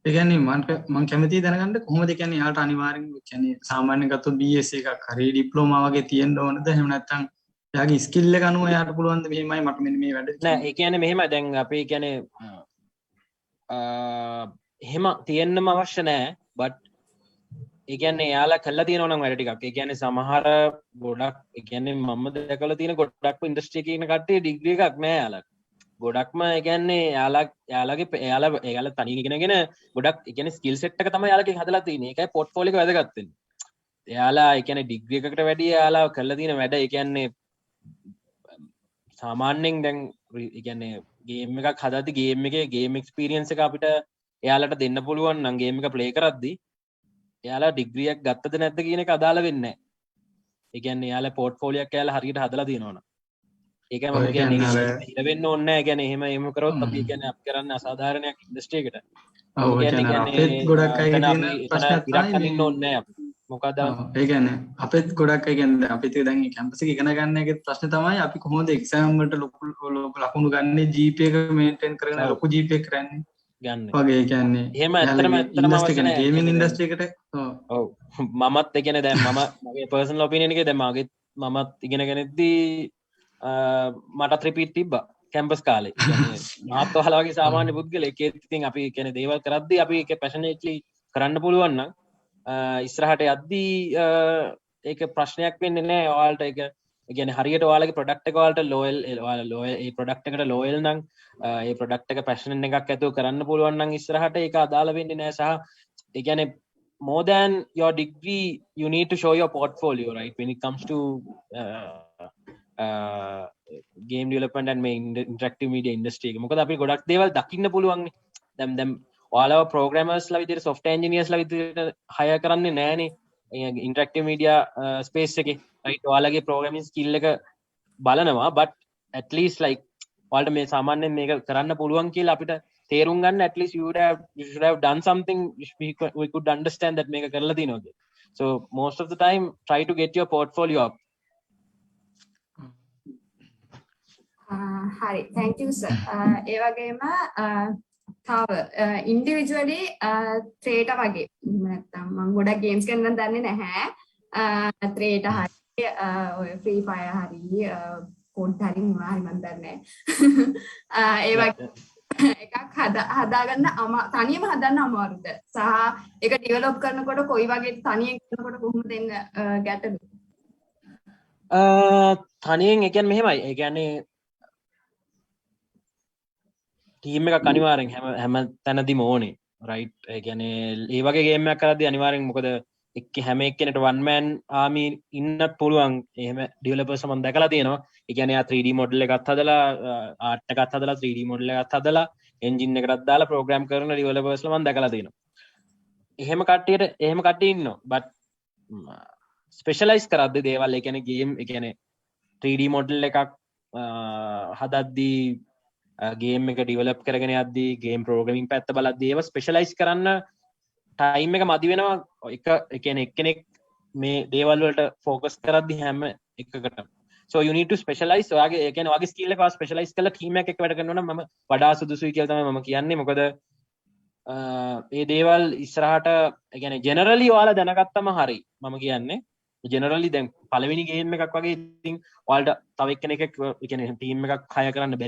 D: ඒ කියන්නේ මම කැමතියි දැනගන්න කොහොමද කියන්නේ යාලට අනිවාර්යෙන් කියන්නේ සාමාන්‍යයෙන් ගත්තොත් BS එකක් හරි ඩිප්ලෝමා වගේ තියෙන්න ඕනද එහෙම නැත්නම් එයාගේ ස්කිල් එක අනුව එයාට පුළුවන් ද මෙහෙමයි මට මෙන්න මේ වැඩ
C: නෑ ඒ කියන්නේ මෙහෙමයි දැන් අපි කියන්නේ එහෙම තියෙන්නම අවශ්‍ය නෑ බට් ඒ කියන්නේ එයාලා කළා තියෙනවා නම් වැඩ ටිකක් ඒ කියන්නේ සමහර ගොඩක් ඒ කියන්නේ මම දැකලා තියෙන ගොඩක් ඉන්ඩස්ට්‍රි එකේ ඉන්න කට්ටිය ඩිග්‍රී එකක් නෑ යාලා ගොඩක්ම ඒ කියන්නේ එයාලා තනියෙන් ඉගෙනගෙන ගොඩක් ඒ කියන්නේ ස්කිල් සෙට් එක තමයි යාලගේ හදලා තියෙන්නේ ඒකයි පෝර්ට්ෆෝලියෝ එක වැදගත් වෙන්නේ එයාලා ඒ කියන්නේ ඩිග්‍රී එකකට වැඩිය එයාලා කරලා තියෙන වැඩ ඒ කියන්නේ සාමාන්‍යයෙන් දැන් ඒ කියන්නේ ගේම් එකක් හදද්දි ගේම් එකේ ගේම් එක්ස්පීරියන්ස් එක අපිට එයාලට දෙන්න පුළුවන් නම් ගේම් එක ප්ලේ කරද්දි එයාලා ඩිග්‍රී එකක් ගත්තද නැද්ද කියන එක අදාළ වෙන්නේ නැහැ. ඒ කියන්නේ එයාලා පෝර්ට්ෆෝලියෝ එකක් එයාලා හරියට හදලා තියෙනවනේ. ඒකයි මම කියන්නේ හිර වෙන්න ඕනේ නැහැ. ඒ කියන්නේ එහෙම කරොත් අපි කියන්නේ අපි කරන්නේ අසාධාරණයක් ඉන්ඩස්ට්‍රි එකට.
D: ඔව් ඒ කියන්නේ අපිත් ගොඩක් අය කියන ප්‍රශ්නයක්
C: තමයි ඕනේ නැහැ අපි. මොකද
D: ඒ කියන්නේ අපිත් ගොඩක් අය කියන්නේ අපිත් දැන් කැම්පස් එක ඉගෙන ගන්න එකේ ප්‍රශ්නේ තමයි අපි කොහොමද එක්සෑම් වලට ලොකු ලකුණු ගන්න GPA එක මේන්ටේන් කරගෙන ලොකු GPA එක කරන්නේ
C: ගන්න.
D: වගේ කියන්නේ
C: එහෙම ඇත්තටම අවශ්‍ය නැහැ.
D: ගේමින් ඉන්ඩස්ට්‍රි එකට
C: ඔව් මමත් ඒ කියන්නේ දැන් මම මගේ පර්සනල් ඔපිනියන් එකේ දැන් මමත් ඉගෙනගෙන ඉද්දී මට රිපීට් තිබ්බා කැම්පස් කාලේ. කියන්නේ මාත් ඔයාලා වගේ සාමාන්‍ය පුද්ගලෙක් ඒත් ඉතින් අපි කියන්නේ දේවල් කරද්දී අපි ඒක පැෂනේට්ලි කරන්න පුළුවන් නම් ඉස්සරහට යද්දී ඒක ප්‍රශ්නයක් වෙන්නේ නැහැ ඔයාලට ඒක ඒ කියන්නේ හරියට ඔයාලගේ ප්‍රොඩක්ට් එක ඔයාලට ලෝයල් ඒ ප්‍රොඩක්ට් එකට ලෝයල් නම් ඒ ප්‍රොඩක්ට් එක පැෂන් එකක් ඇතුව කරන්න පුළුවන් නම් ඉස්සරහට ඒක අදාළ වෙන්නේ නැහැ සහ ඒ කියන්නේ more than your degree you need to show your portfolio right when it comes to game development and interactive media industry එක මොකද අපි ගොඩක් දේවල් දකින්න පුළුවන් නේ දැන් ඔයාලව programmers ලා විදිහට software engineers ලා විදිහට hire කරන්නේ නැහනේ interactive media space එකේ right ඔයාලගේ programming skill එක බලනවා but at least like ඔයාලට මේ සාමාන්‍යයෙන් මේක කරන්න පුළුවන් කියලා අපිට තේරුම් ගන්න at least you should have done something we could understand that මේක කරලා තියෙනවා කියලා so most of the time try to get your portfolio up
E: හරි thank you sir ඒ වගේම තව ඉන්ඩිවිජුවලි ට්‍රේට වගේ නැත්තම් මම ගොඩක් ගේම්ස් ගැන නම් දන්නේ නැහැ ට්‍රේට හරි ඔය ෆ්‍රී ෆයර් හරි කොඩ් හරි මොනවා හරි මම දන්නේ නැහැ ඒ වගේ එකක් හදාගන්න තනියම හදන්න අමාරුද සහ ඒක ඩෙවලොප් කරනකොට කොයි වගේ තනියෙන් කරනකොට කොහොමද එන්න ගැටලු
C: තනියෙන් ඒ කියන්නේ මෙහෙමයි ඒ කියන්නේ ටීම් එකක් අනිවාර්යෙන් හැම තැනදීම ඕනේ රයිට් ඒ කියන්නේ ඒ වගේ ගේම් එකක් කරද්දී අනිවාර්යෙන් මොකද හැම එක්කෙනෙක්ට වන් මෑන් ආමි ඉන්න පුළුවන් එහෙම ඩෙවලොපර්ස් මම දැකලා තියෙනවා ඒ කියන්නේ ආ 3D මොඩල් එකක් හදලා ආර්ට් එකක් හදලා 3D මොඩල් එකක් හදලා එන්ජින් එකකට දාලා ප්‍රෝග්‍රෑම් කරන ඩෙවලොපර්ස් ලා මම දැකලා තියෙනවා එහෙම කට්ටිය ඉන්නවා බට් ස්පෙෂලායිස් කරද්දී දේවල් ඒ කියන්නේ ගේම් ඒ කියන්නේ 3D මොඩල් එකක් හදද්දී ගේම් එක ඩිවලොප් කරගෙන යද්දී ගේම් ප්‍රෝග්‍රෑමින් පැත්ත බලද්දී ඒව ස්පෙෂලායිස් කරන්න ටයිම් එක මදි වෙනවා එක ඒ කියන්නේ එක්කෙනෙක් මේ දේවල් වලට ફોකස් කරද්දී හැම එකකටම so you need to specialize ඔයාගේ ඒ කියන්නේ ඔයාගේ ස්කිල් එක ඔයා ස්පෙෂලායිස් කරලා ටීම් එකක් එක්ක වැඩ කරනවා නම් මම වඩා සුදුසුයි කියලා තමයි මම කියන්නේ මොකද මේ දේවල් ඉස්සරහට ඒ කියන්නේ ජෙනරලි ඔයාලා දැනගත්තම හරි මම කියන්නේ ජෙනරලි දැන් පළවෙනි ගේම් එකක් වගේ ඉතින් ඔයාලට තව එක්කෙනෙක් ඒ කියන්නේ ටීම් එකක් හයර් කරන්න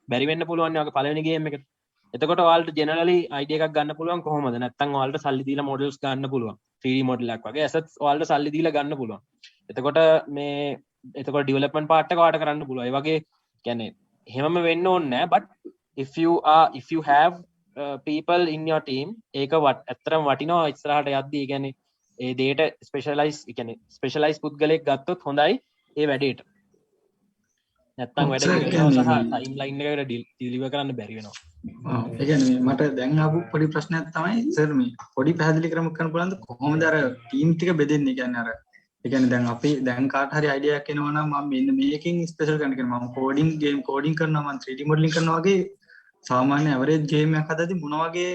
C: බැරි වෙන්න පුළුවන් නේ ඔයාගේ පළවෙනි ගේම් එකට එතකොට ඔයාලට ජෙනරලි අයිඩියා එකක් ගන්න පුළුවන් කොහොමද නැත්නම් ඔයාලට සල්ලි දීලා මොඩල්ස් ගන්න පුළුවන් 3D මොඩල් එකක් වගේ ඇසට්ස් ඔයාලට සල්ලි දීලා ගන්න පුළුවන් එතකොට ඩෙවලොප්මන්ට් පාර්ට් එක ඔයාලට කරන්න පුළුවන් ඒ වගේ කියන්නේ එහෙමම වෙන්න ඕනේ නැහැ but if you have people in your team ඒක ඇත්තටම වටිනවා ඉස්සරහට යද්දී කියන්නේ ඒ දෙයට ස්පෙෂලායිස් පුද්ගලෙක් ගත්තොත් හොඳයි ඒ වැඩේට නැත්තම් වැඩ කරනවා සහ ටයිම් ලයින් එකකට ඩිලිවර් කරන්න බැරි වෙනවා.
D: ඒ කියන්නේ මට දැන් ආපු පොඩි ප්‍රශ්නයක් තමයි සර් මේ පොඩි පැහැදිලි කරමු කරන්න පුළුවන්ද කොහොමද අර ටීම් ටික බෙදෙන්නේ කියන්නේ අර ඒ කියන්නේ දැන් අපි දැන් කාට හරි අයිඩියා එකක් එනවා නම් මම මෙන්න මේකෙන් ස්පෙෂල් කරන්න කියන මම ගේම් කෝඩින් කරනවා මම 3D මොඩලින් කරනවා වගේ සාමාන්‍ය ඇවරේජ් ගේම් එකක් හදද්දි මොන වගේ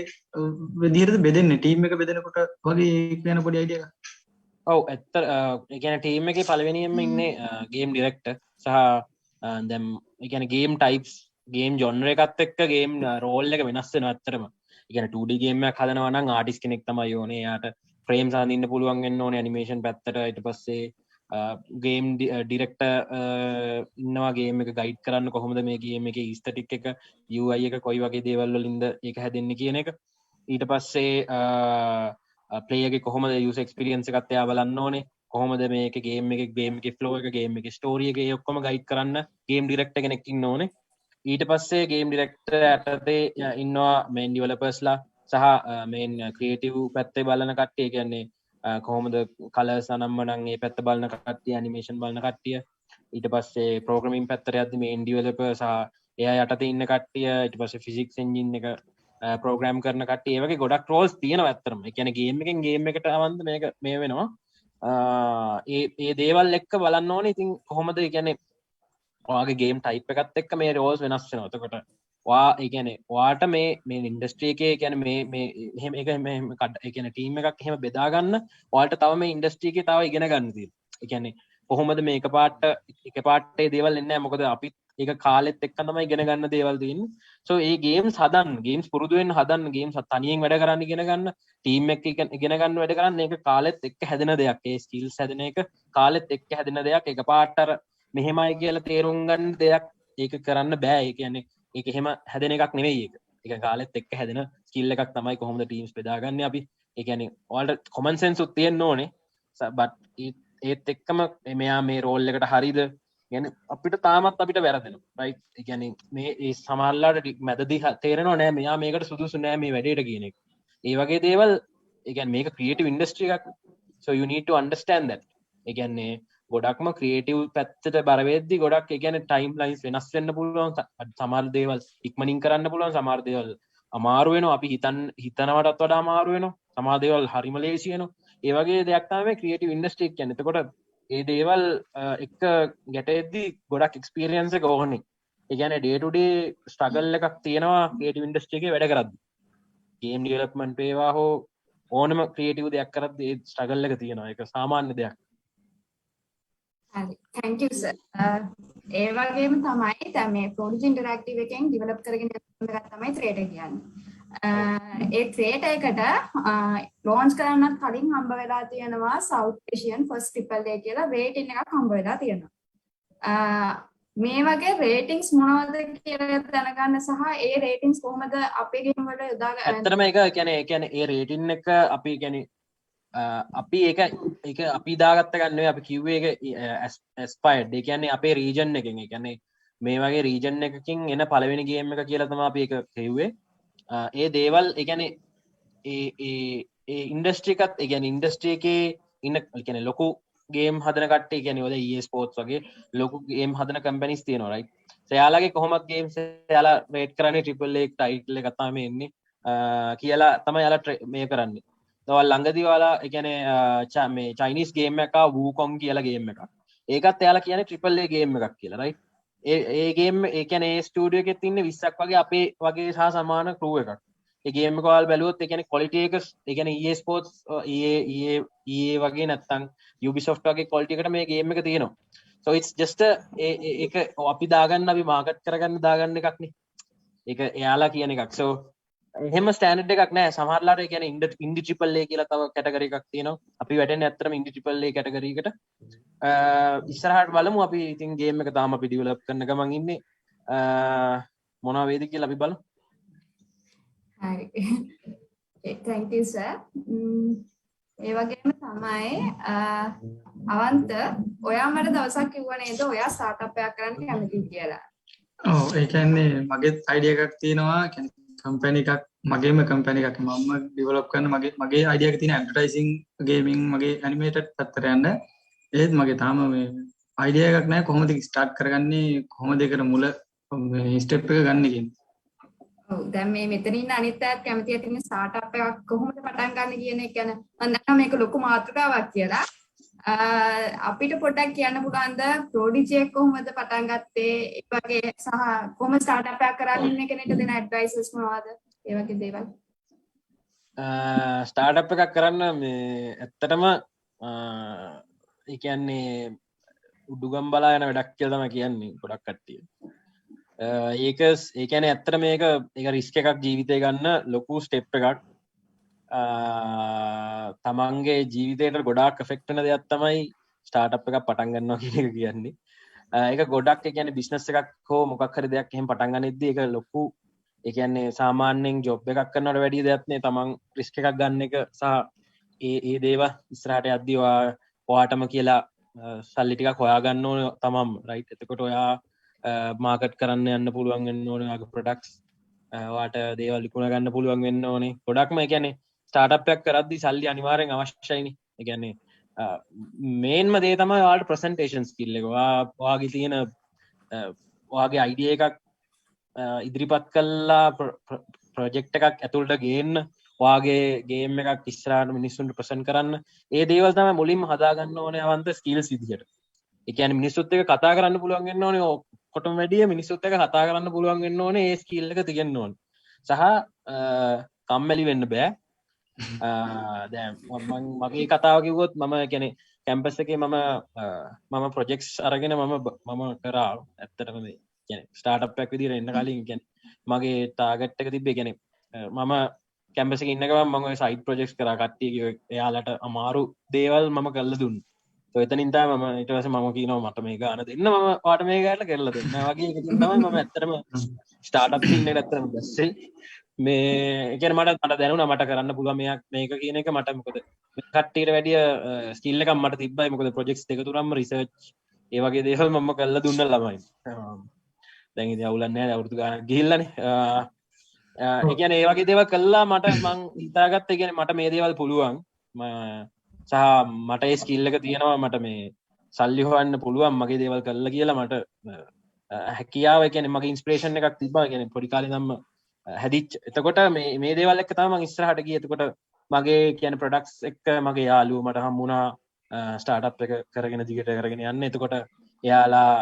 D: විදිහටද බෙදෙන්නේ ටීම් එක බෙදෙනකොට වගේ කියන පොඩි අයිඩියා එකක්
C: ඔව් ඇත්ත ඒ කියන්නේ ටීම් එකේ පළවෙනියෙන්ම ඉන්නේ ගේම් ඩිරෙක්ටර් සහ දැන් ඒ කියන්නේ ගේම් ටයිප්ස් ගේම් ජොනර් එකත් එක්ක ගේම් රෝල් එක වෙනස් වෙනවා ඇත්තටම. ඒ කියන්නේ 2D ගේම් එකක් හදනවා නම් ආටිස්ට් කෙනෙක් තමයි ඕනේ. එයාට ෆ්‍රේම්ස් අඳින්න පුළුවන් වෙන්න ඕනේ ඇනිමේෂන් පැත්තට. ඊට පස්සේ ගේම් ඩිරෙක්ටර් ඉන්නවා ගේම් එක ගයිඩ් කරන්න කොහොමද මේ ගේම් එකේ ඉස්තටික් එක UI එක කොයි වගේ දේවල් වලින්ද ඒක හැදෙන්නේ කියන එක. ඊට පස්සේ ප්ලේයර්ගේ කොහොමද යුසර් එක්ස්පීරියන්ස් එකත් එයා බලන්න ඕනේ. කොහොමද මේක ගේම් එකේ ෆ්ලෝ එක ගේම් එකේ ස්ටෝරි එක ඒ ඔක්කොම ගයිඩ් කරන්න ගේම් ඩිරෙක්ටර් කෙනෙක් ඉන්න ඕනේ. ඊට පස්සේ ගේම් ඩිරෙක්ටර් යටතේ ඉන්නවා මේන් ඩිවෙලොපර්ස්ලා සහ මේන් ක්‍රියේටිව් පැත්තේ බලන කට්ටිය. කියන්නේ කොහොමද කලර්ස් අනම්මනම් ඒ පැත්ත බලන කට්ටිය ඇනිමේෂන් බලන කට්ටිය. ඊට පස්සේ ප්‍රෝග්‍රෑමින් පැත්තට යද්දි මේන් ඩිවෙලොපර් සහ එයා යටතේ ඉන්න කට්ටිය. ඊට පස්සේ ෆිසික්ස් එන්ජින් එක ප්‍රෝග්‍රෑම් කරන කට්ටිය. ඒ වගේ ගොඩක් රෝල්ස් තියෙනවා ඇත්තටම. ඒ කියන්නේ ගේම් එකෙන් ගේම් එකට අවන්ද මේක මේ වෙනවා. ඒ දේවල් එක්ක බලන්න ඕනේ. ඉතින් කොහොමද ඒ කියන්නේ ඔයාගේ ගේම් ටයිප් එකත් එක්ක මේ රෝල්ස් වෙනස් වෙනවා. එතකොට ඔයා ඒ කියන්නේ ඔයාට මේ ඉන්ඩස්ට්‍රි එකේ කියන්නේ මේ එහෙම ඒක එහෙම ඒ කියන්නේ ටීම් එකක් එහෙම බෙදා ගන්න ඔයාලට තව මේ ඉන්ඩස්ට්‍රි එකේ තව ඉගෙන ගන්න තියෙනවා. ඒ කියන්නේ කොහොමද මේ එකපාරට ඒ දේවල් එන්නේ නැහැ. මොකද අපි ඒක කාලෙත් එක්ක තමයි ඉගෙන ගන්න දේවල් තියෙන්නේ. සෝ ඒ ගේම්ස් හදන්න ගේම්ස් පුරුදු වෙන්න හදන්න ගේම්ස් තනියෙන් වැඩ කරන්න ඉගෙන ගන්න ටීම් එක ඉගෙන ගන්න වැඩ කරන්න ඒක කාලෙත් එක්ක හැදෙන දෙයක්. ඒ ස්කිල්ස් හැදෙන එක කාලෙත් එක්ක හැදෙන දෙයක්. එකපාරට අර මෙහෙමයි කියලා තේරුම් ගන්න දෙයක් ඒක කරන්න බෑ. ඒ කියන්නේ ඒක එහෙම හැදෙන එකක් නෙවෙයි ඒක. ඒක කාලෙත් එක්ක හැදෙන ස්කිල් එකක් තමයි කොහොමද ටීම්ස් බෙදාගන්නේ අපි. ඒ කියන්නේ ඔයාලට කොමන් සෙන්ස් උත් තියෙන්න ඕනේ. බට් ඒත් එක්කම මෙයා මේ රෝල් එකට හරිද කියන්නේ අපිට තාමත් අපිට වැරදෙනවා. රයිට්. ඒ කියන්නේ මේ සමහරලාට මැදදී තේරෙනව නෑ මෙයා මේකට සුදුසු නෑ මේ වැඩේට කියන එක. ඒ වගේ දේවල් ඒ කියන්නේ මේක ක්‍රියේටිව් ඉන්ඩස්ට්‍රි එකක්. so you need to understand that. ඒ කියන්නේ ගොඩක්ම ක්‍රියේටිව් පැත්තට බර වෙද්දි ගොඩක් ඒ කියන්නේ ටයිම් ලයින්ස් වෙනස් වෙන්න පුළුවන්. සමහර දේවල් ඉක්මනින් කරන්න පුළුවන්. සමහර දේවල් අමාරු වෙනවා. අපි හිතනවටත් වඩා අමාරු වෙනවා. සමහර දේවල් හරිම ලේසි වෙනවා. ඒ වගේ දෙයක් තමයි මේ ක්‍රියේටිව් ඉන්ඩස්ට්‍රි එක කියන්නේ. එතකොට ඒ දේවල් එක්ක ගැටෙද්දි ගොඩක් එක්ස්පීරියන්ස් එක ඕනේ. ඒ කියන්නේ ඩේ ටු ඩේ ස්ට්‍රගල් එකක් තියෙනවා ක්‍රියේටිව් ඉන්ඩස්ට්‍රි එකේ වැඩ කරද්දි. ගේම් ඩෙවලොප්මන්ට් වේවා හෝ ඕනම ක්‍රියේටිව් දෙයක් කරද්දි ඒ ස්ට්‍රගල් එක තියෙනවා. ඒක සාමාන්‍ය දෙයක්.
E: හරි. thank you sir. ඒ වගේම තමයි දැන් මේ Prodigy Interactive එකෙන් ඩෙවලොප් කරගෙන යන එක තමයි ත්‍රේට කියන්නේ. ඒ ත්‍රේට එකට ලොන්ච් කරන්නත් කලින් හම්බ වෙලා තියෙනවා South Asian First Triple A කියලා රේටින් එකක් හම්බ වෙලා තියෙනවා. මේ වගේ රේටින්ග්ස් මොනවද කියලා දැනගන්න සහ ඒ රේටින්ග්ස් කොහොමද අපේ ගේම් වල යොදා ගන්න.
C: ඇත්තටම ඒක කියන්නේ ඒ රේටින් එක අපි කියන්නේ අපි ඒක අපි දාගත්ත ගන්න අපි කිව්වේ ඒක ඇස්පයර්ඩ්. ඒ කියන්නේ අපේ රීජන් එකෙන් ඒ කියන්නේ මේ වගේ රීජන් එකකින් එන පළවෙනි ගේම් එක කියලා තමයි අපි ඒක කිව්වේ. ඒ දේවල් ඒ කියන්නේ ඒ ඉන්ඩස්ට්‍රි එකත් ඒ කියන්නේ ඉන්ඩස්ට්‍රි එකේ ඉන්න ඒ කියන්නේ ලොකු ගේම් හදන කට්ටිය කියන්නේ ඔය EA ස්පෝර්ට්ස් වගේ ලොකු ගේම් හදන කම්පැනිස් තියෙනවා රයිට්. එයාලගේ කොහොමද ගේම්ස් එයාලා රේට් කරන්නේ ට්‍රිපල් A ටයිටල් එක තමයි එන්නේ කියලා තමයි එයාලා මේ කරන්නේ. තවල් ළඟදී ඔයාලා ඒ කියන්නේ මේ චයිනීස් ගේම් එකක් වූකොන් කියලා ගේම් එකක්. ඒකත් එයාලා කියන්නේ ට්‍රිපල් A ගේම් එකක් කියලා රයිට්. ඒ ගේම් ඒ කියන්නේ ඒ ස්ටුඩියෝ එකේ ඉන්නේ 20ක් වගේ අපේ වගේ සහ සමාන ක්‍රූ එකක්. ඒ ගේම් එක ඔයාලා බැලුවොත් ඒ කියන්නේ ක්වොලිටි එක ඒ කියන්නේ EA ස්පෝර්ට්ස් EA වගේ නැත්තම් Ubisoft වගේ ක්වොලිටි එකට මේ ගේම් එක තියෙනවා. so it's just ඒක අපි දාගන්න අපි මාකට් කරගන්න දාගන්න එකක් නේ. ඒක එයාලා කියන එකක්. so එහෙම ස්ටෑන්ඩඩ් එකක් නෑ. සමහරලාට ඒ කියන්නේ ඉන්ඩි ට්‍රිපල් A කියලා තව කැටගරි එකක් තියෙනවා. අපි වැටෙන්නේ ඇත්තටම ඉන්ඩි ට්‍රිපල් A කැටගරි එකට. ඉස්සරහට බලමු අපි ඉතින් ගේම් එක තාම අපි ඩෙවලොප් කරන ගමන් ඉන්නේ. මොනවා වේද කියලා අපි බලමු.
E: හරි. thank you sir. ඒ වගේම තමයි අවන්ත ඔයා මට දවසක් කිව්වා නේද ඔයා ස්ටාර්ට්අප් එකක් කරන්න කැමතියි කියලා.
D: ඔව් ඒ කියන්නේ මගේ අයිඩියා එකක් තියෙනවා. කම්පැනි එකක් මගේම කම්පැනි එකක් මම ඩෙවලොප් කරන මගේ අයිඩියා එක තියෙන ඇඩ්වර්ටයිසිං ගේමින් මගේ ඇනිමේටඩ් පැත්තට යන්න. ඒත් මගේ තාම මේ අයිඩියා එකක් නැහැ කොහොමද ස්ටාර්ට් කරගන්නේ කොහොමද ඒකට මුල ස්ටෙප් එක ගන්න කියන්නේ.
E: ඔව් දැන් මේ මෙතන ඉන්න අනිත් අයත් කැමතියි තියෙන ස්ටාර්ට්අප් එකක් කොහොමද පටන් ගන්න කියන එක ගැන මම දන්නවා මේක ලොකු මාතෘකාවක් කියලා. අපිට පොඩ්ඩක් කියන්න පුළුවන්ද ප්‍රොඩිජි එක කොහොමද පටන් ගත්තේ ඒ වගේ සහ කොහොම ස්ටාර්ට්අප් එකක් කරගෙන ඉන්න කෙනෙක්ට දෙන ඇඩ්වයිසස් මොනවද ඒ වගේ දේවල්.
C: ස්ටාර්ට්අප් එකක් කරන්න මේ ඇත්තටම ඒ කියන්නේ උඩුගම් බලා යන වැඩක් කියලා තමයි කියන්නේ ගොඩක් කට්ටිය. ඒක ඒ කියන්නේ ඇත්තට මේක රිස්ක් එකක් ජීවිතේ ගන්න ලොකු ස්ටෙප් එකක්. තමන්ගේ ජීවිතයට ගොඩාක් එෆෙක්ට් වෙන දෙයක් තමයි ස්ටාර්ට්අප් එකක් පටන් ගන්නවා කියන එක කියන්නේ. ඒක ගොඩක් ඒ කියන්නේ බිස්නස් එකක් හෝ මොකක් හරි දෙයක් එහෙම පටන් ගන්නෙද්දී ඒක ලොකු ඒ කියන්නේ සාමාන්‍යයෙන් ජොබ් එකක් කරනවට වැඩිය දෙයක් නේ තමන් රිස්ක් එකක් ගන්න එක සහ ඒ දේවල් ඉස්සරහට යද්දී ඔයාටම කියලා සල්ලි ටිකක් හොයාගන්න ඕනේ තමන්ම රයිට්. එතකොට ඔයා මාකට් කරන්න යන්න පුළුවන් වෙන්න ඕනේ ඔයාගේ ප්‍රොඩක්ට්ස්. ඔයාට දේවල් විකුණ ගන්න පුළුවන් වෙන්න ඕනේ. ගොඩක්ම ඒ කියන්නේ ස්ටාර්ට්අප් එකක් කරද්දී සල්ලි අනිවාර්යෙන් අවශ්‍යයිනේ. ඒ කියන්නේ මේන්ම දේ තමයි ඔයාලට ප්‍රසන්ටේෂන් ස්කිල් එක. ඔයාගේ තියෙන ඔයාගේ අයිඩියා එකක් ඉදිරිපත් කළා ප්‍රොජෙක්ට් එකක් ඇතුළට ගේන්න ඔයාගේ ගේම් එකක් ඉස්සරහට මිනිස්සුන්ට ප්‍රසන්ට් කරන්න ඒ දේවල් තමයි මුලින්ම හදාගන්න ඕනේ අවන්ත ස්කිල්ස් විදිහට. ඒ කියන්නේ මිනිස්සුත් එක්ක කතා කරන්න පුළුවන් වෙන්න ඕනේ. ඔක්කොටම වැඩිය මිනිස්සුත් එක්ක කතා කරන්න පුළුවන් වෙන්න ඕනේ. ඒ ස්කිල් එක තියෙන්න ඕනේ. සහ කම්මැලි වෙන්න බෑ. දැන් මගේ කතාව කිව්වොත් මම කියන්නේ කැම්පස් එකේ මම ප්‍රොජෙක්ට්ස් අරගෙන මම කරා ඇත්තටම මේ කියන්නේ ස්ටාර්ට්අප් එකක් විදිහට එන්න කලින් කියන්නේ මගේ ටාගට් එක තිබ්බේ කියන්නේ මම කැම්පස් එකේ ඉන්න ගමන් මම ඔය සයිඩ් ප්‍රොජෙක්ට්ස් කරා කට්ටියගේ එයාලට අමාරු දේවල් මම කරලා දුන්නා. so එතනින් තමයි මම ඊට පස්සේ මම කියනවා මට මේක ගන්න දෙන්න මම ඔයාට මේක ගන්න කරලා දෙන්න. වගේ එකකින් තමයි මම ඇත්තටම ස්ටාර්ට්අප් සීන් එකට ඇත්තටම දැස්සේ මේ කියන්නේ මට දැනුණා මට කරන්න පුළුවන් මේක කියන එක මට මොකද කට්ටියට වැඩිය ස්කිල් එකක් මට තිබ්බයි මොකද ප්‍රොජෙක්ට්ස් දෙක තුනක්ම රිසර්ච් ඒ වගේ දේවල් මම කරලා දුන්න ළමයි. දැන් ඉතින් අවුලක් නැහැ අවුරුදු ගානක් ගිහිල්ලානේ. ඒ කියන්නේ ඒ වගේ දේවල් කළා මට මං හිතාගත්තා ඒ කියන්නේ මට මේ දේවල් පුළුවන්. සහ මට ඒ ස්කිල් එක තියෙනවා මට මේ සල්ලි හොයන්න පුළුවන් මගේ දේවල් කළා කියලා මට හැකියාව ඒ කියන්නේ මගේ ඉන්ස්පිරේෂන් එකක් තිබ්බා. ඒ කියන්නේ පොඩි කාලේ ඉඳන්ම හැදිච්ච. එතකොට මේ දේවල් එක්ක තමයි මම ඉස්සරහට ගියේ. එතකොට මගේ කියන්නේ ප්‍රොඩක්ට්ස් එක්ක මගේ යාළුවෝ මට හම්බුණා ස්ටාර්ට්අප් එක කරගෙන දිගට කරගෙන යන්න. එතකොට එයාලා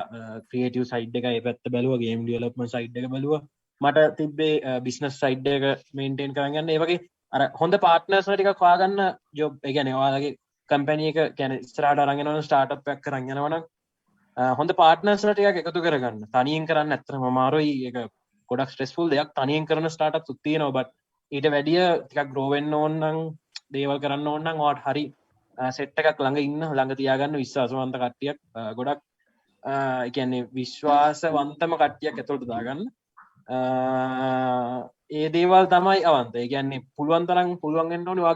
C: ක්‍රියේටිව් සයිඩ් එක ඒ පැත්ත බැලුවා, ගේම් ඩෙවලොප්මන්ට් සයිඩ් එක බැලුවා. මට තිබ්බේ බිස්නස් සයිඩ් එක මේන්ටේන් කරගෙන යන්න. ඒ වගේ අර හොඳ පාර්ට්නර්ස් ටිකක් හොයාගන්න ජොබ් ඒ කියන්නේ ඔයාලගේ කම්පැනි එක කියන්නේ ඉස්සරහට අරන් යනවනම් ස්ටාර්ට්අප් එකක් කරන් යනවනම් හොඳ පාර්ට්නර්ස් ටිකක් එකතු කරගන්න. තනියෙන් කරන්න ඇත්තටම අමාරුයි. ඒක ගොඩක් ස්ට්‍රෙස්ෆුල් දෙයක්. තනියෙන් කරන ස්ටාර්ට්අප්ස් උත් තියෙනවා. බට් ඊට වැඩිය ටිකක් ග්‍රෝ වෙන්න ඕන නම් දේවල් කරන්න ඕන නම් ඔයාට හරි සෙට් එකක් ළඟ ඉන්න ළඟ තියාගන්න විශ්වාසවන්ත කට්ටියක් ගොඩක් ඒ කියන්නේ විශ්වාසවන්තම කට්ටියක් ඇතුළට දාගන්න. ඒ දේවල් තමයි අවන්ත. ඒ කියන්නේ පුළුවන් තරම් පුළුවන් වෙන්න ඕනේ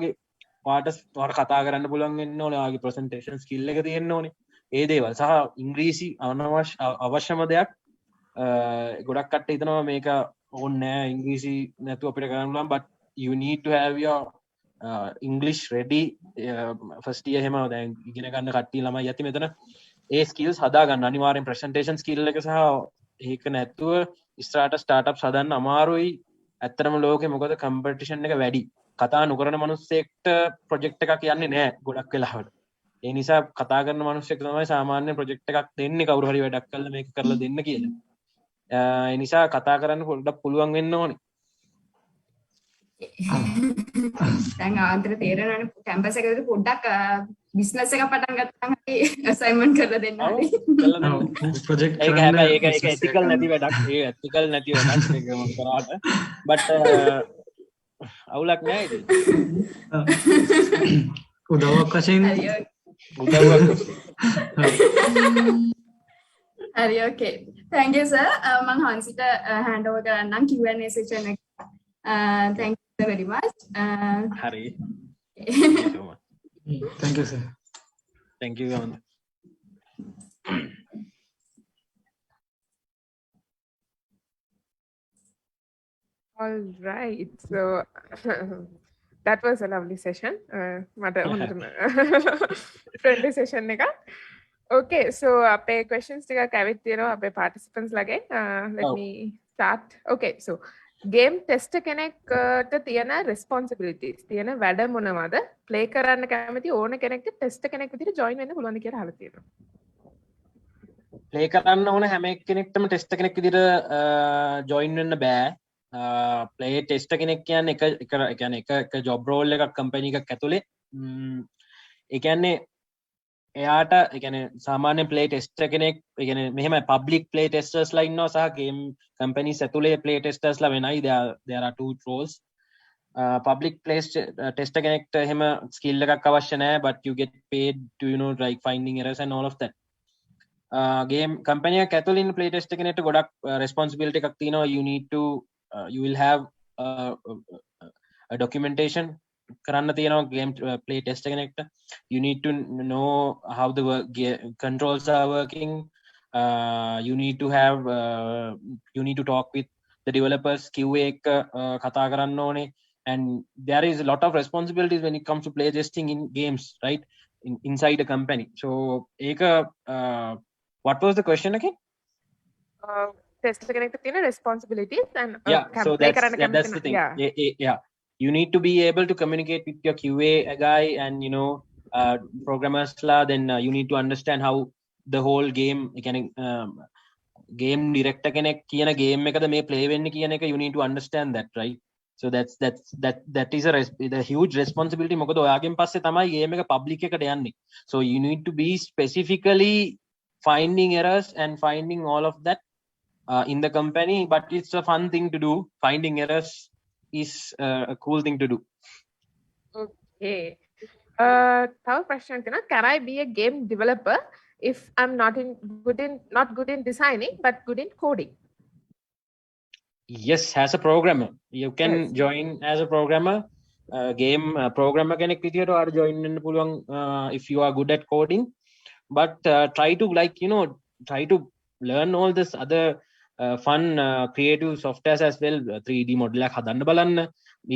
C: ඔයාට කතා කරන්න පුළුවන් වෙන්න ඕනේ. ඔයාගේ ප්‍රසන්ටේෂන් ස්කිල් එක තියෙන්න ඕනේ. ඒ දේවල් සහ ඉංග්‍රීසි අවශ්‍යම දෙයක්. ගොඩක් කට්ටිය හිතනවා මේක ඕනේ නෑ ඉංග්‍රීසි නැතුව අපිට කරන්න පුළුවන්. but you need to have your English ready first year එහෙම දැන් ඉගෙන ගන්න කට්ටිය ළමයි යති මෙතන ඒ ස්කිල්ස් හදා ගන්න අනිවාර්යෙන් ප්‍රසන්ටේෂන් ස්කිල් එක සහ ඒක නැතුව ඉස්සරහට ස්ටාර්ට්අප්ස් හදන්න අමාරුයි. ඇත්තටම ලෝකේ මොකද කම්පිටිෂන් එක වැඩි. කතා නොකරන මිනිස්සෙක්ට ප්‍රොජෙක්ට් එකක් යන්නේ නෑ ගොඩක් වෙලාවට. ඒ නිසා කතා කරන මිනිස්සෙක් තමයි සාමාන්‍ය ප්‍රොජෙක්ට් එකක් දෙන්නේ කවුරු හරි වැඩක් කරලා මේක කරලා දෙන්න කියලා. ඒ නිසා කතා කරන්න පොඩ්ඩක් පුළුවන් වෙන්න ඕනේ.
E: දැන් ආන්තර තේරෙනවනේ කැම්පස් එකේදී පොඩ්ඩක් බිස්නස් එක පටන් ගත්තාම හරි අසයින්මන්ට් කරලා දෙන්න හරි.
D: ප්‍රොජෙක්ට්
C: ඒක හැබැයි ඒක එතිකල් නැති වැඩක්. ඒ එතිකල් නැති වැඩක් ඒක මම කරාට. but අවුලක් නෑ ඒක.
D: උදව්වක් වශයෙන්
C: උදව්වක්
E: හරි okay. Thank you sir. මම හංසිට hand over කරන්නම් Q&A session එක. Thank you very much.
C: හරි.
D: thank you sir.
C: thank you Amanda.
A: All right. So that was a lovely session. Friendly session එක. Okay, so අපේ questions ටිකක් ඇවිත් තියෙනවා අපේ participants ලගේ. Let me start. Okay, so game tester කෙනෙක්ට තියෙන responsibilities තියෙන වැඩ මොනවද? play කරන්න කැමති ඕන කෙනෙක්ට tester කෙනෙක් විදිහට join වෙන්න පුළුවන්ද කියලා අහලා තියෙනවා.
C: play කරන්න ඕන හැම කෙනෙක්ටම tester කෙනෙක් විදිහට join වෙන්න බෑ. play tester කෙනෙක් කියන්නේ එක job role එකක් company එකක් ඇතුලේ. ඒ කියන්නේ එයාට එකන සාමාන්‍ය ප්ලේ ටෙස්ට කෙනෙක් එකන මෙහම පබ්ලික් ප්ලේ ටෙස්ටර්ස් ලයින්න සහ ගේම් කම්පනි ඇතුලේ ප්ලේ ටෙස්ටර්ස් ල වෙනයි there are two roles public place test කෙනෙක්ට එහෙම skill එකක් අවශ්‍ය නැහැ but you get paid to like finding errors and all of that game company එක ඇතුළේ ඉන්න play test කෙනෙක්ට ගොඩක් responsibility එකක් තියෙනවා you need to you will have a documentation කරන්න තියෙනවා game play test කෙනෙක්ට you need to know how the controls are working you need to have you need to talk with the developers QA එක කතා කරන්න ඕනේ and there is a lot of responsibilities when it comes to play testing in games right inside a company so eka what was the question again
A: test connected to responsibilities and
C: yeah so that's the thing yeah you need to be able to communicate with your QA guy and programmers la then you need to understand how the whole game game director kenek kiyana game ekada me play wenne kiyana එක you need to understand that right so that is a huge responsibility මොකද ඔයාගෙන් පස්සේ තමයි game එක public එකට යන්නේ so you need to be specifically finding errors and finding all of that in the company but it's a fun thing to do finding errors is a cool thing to do
A: okay තව ප්‍රශ්නයක් තියෙනවා can I be a game developer if I'm not good in designing but good in coding
C: yes as a programmer you can join as a programmer game programmer කෙනෙක් විදියට ඔයාලට join වෙන්න පුළුවන් if you are good at coding but try to try to learn all this other fun creative softwares as well 3D model එකක් හදන්න බලන්න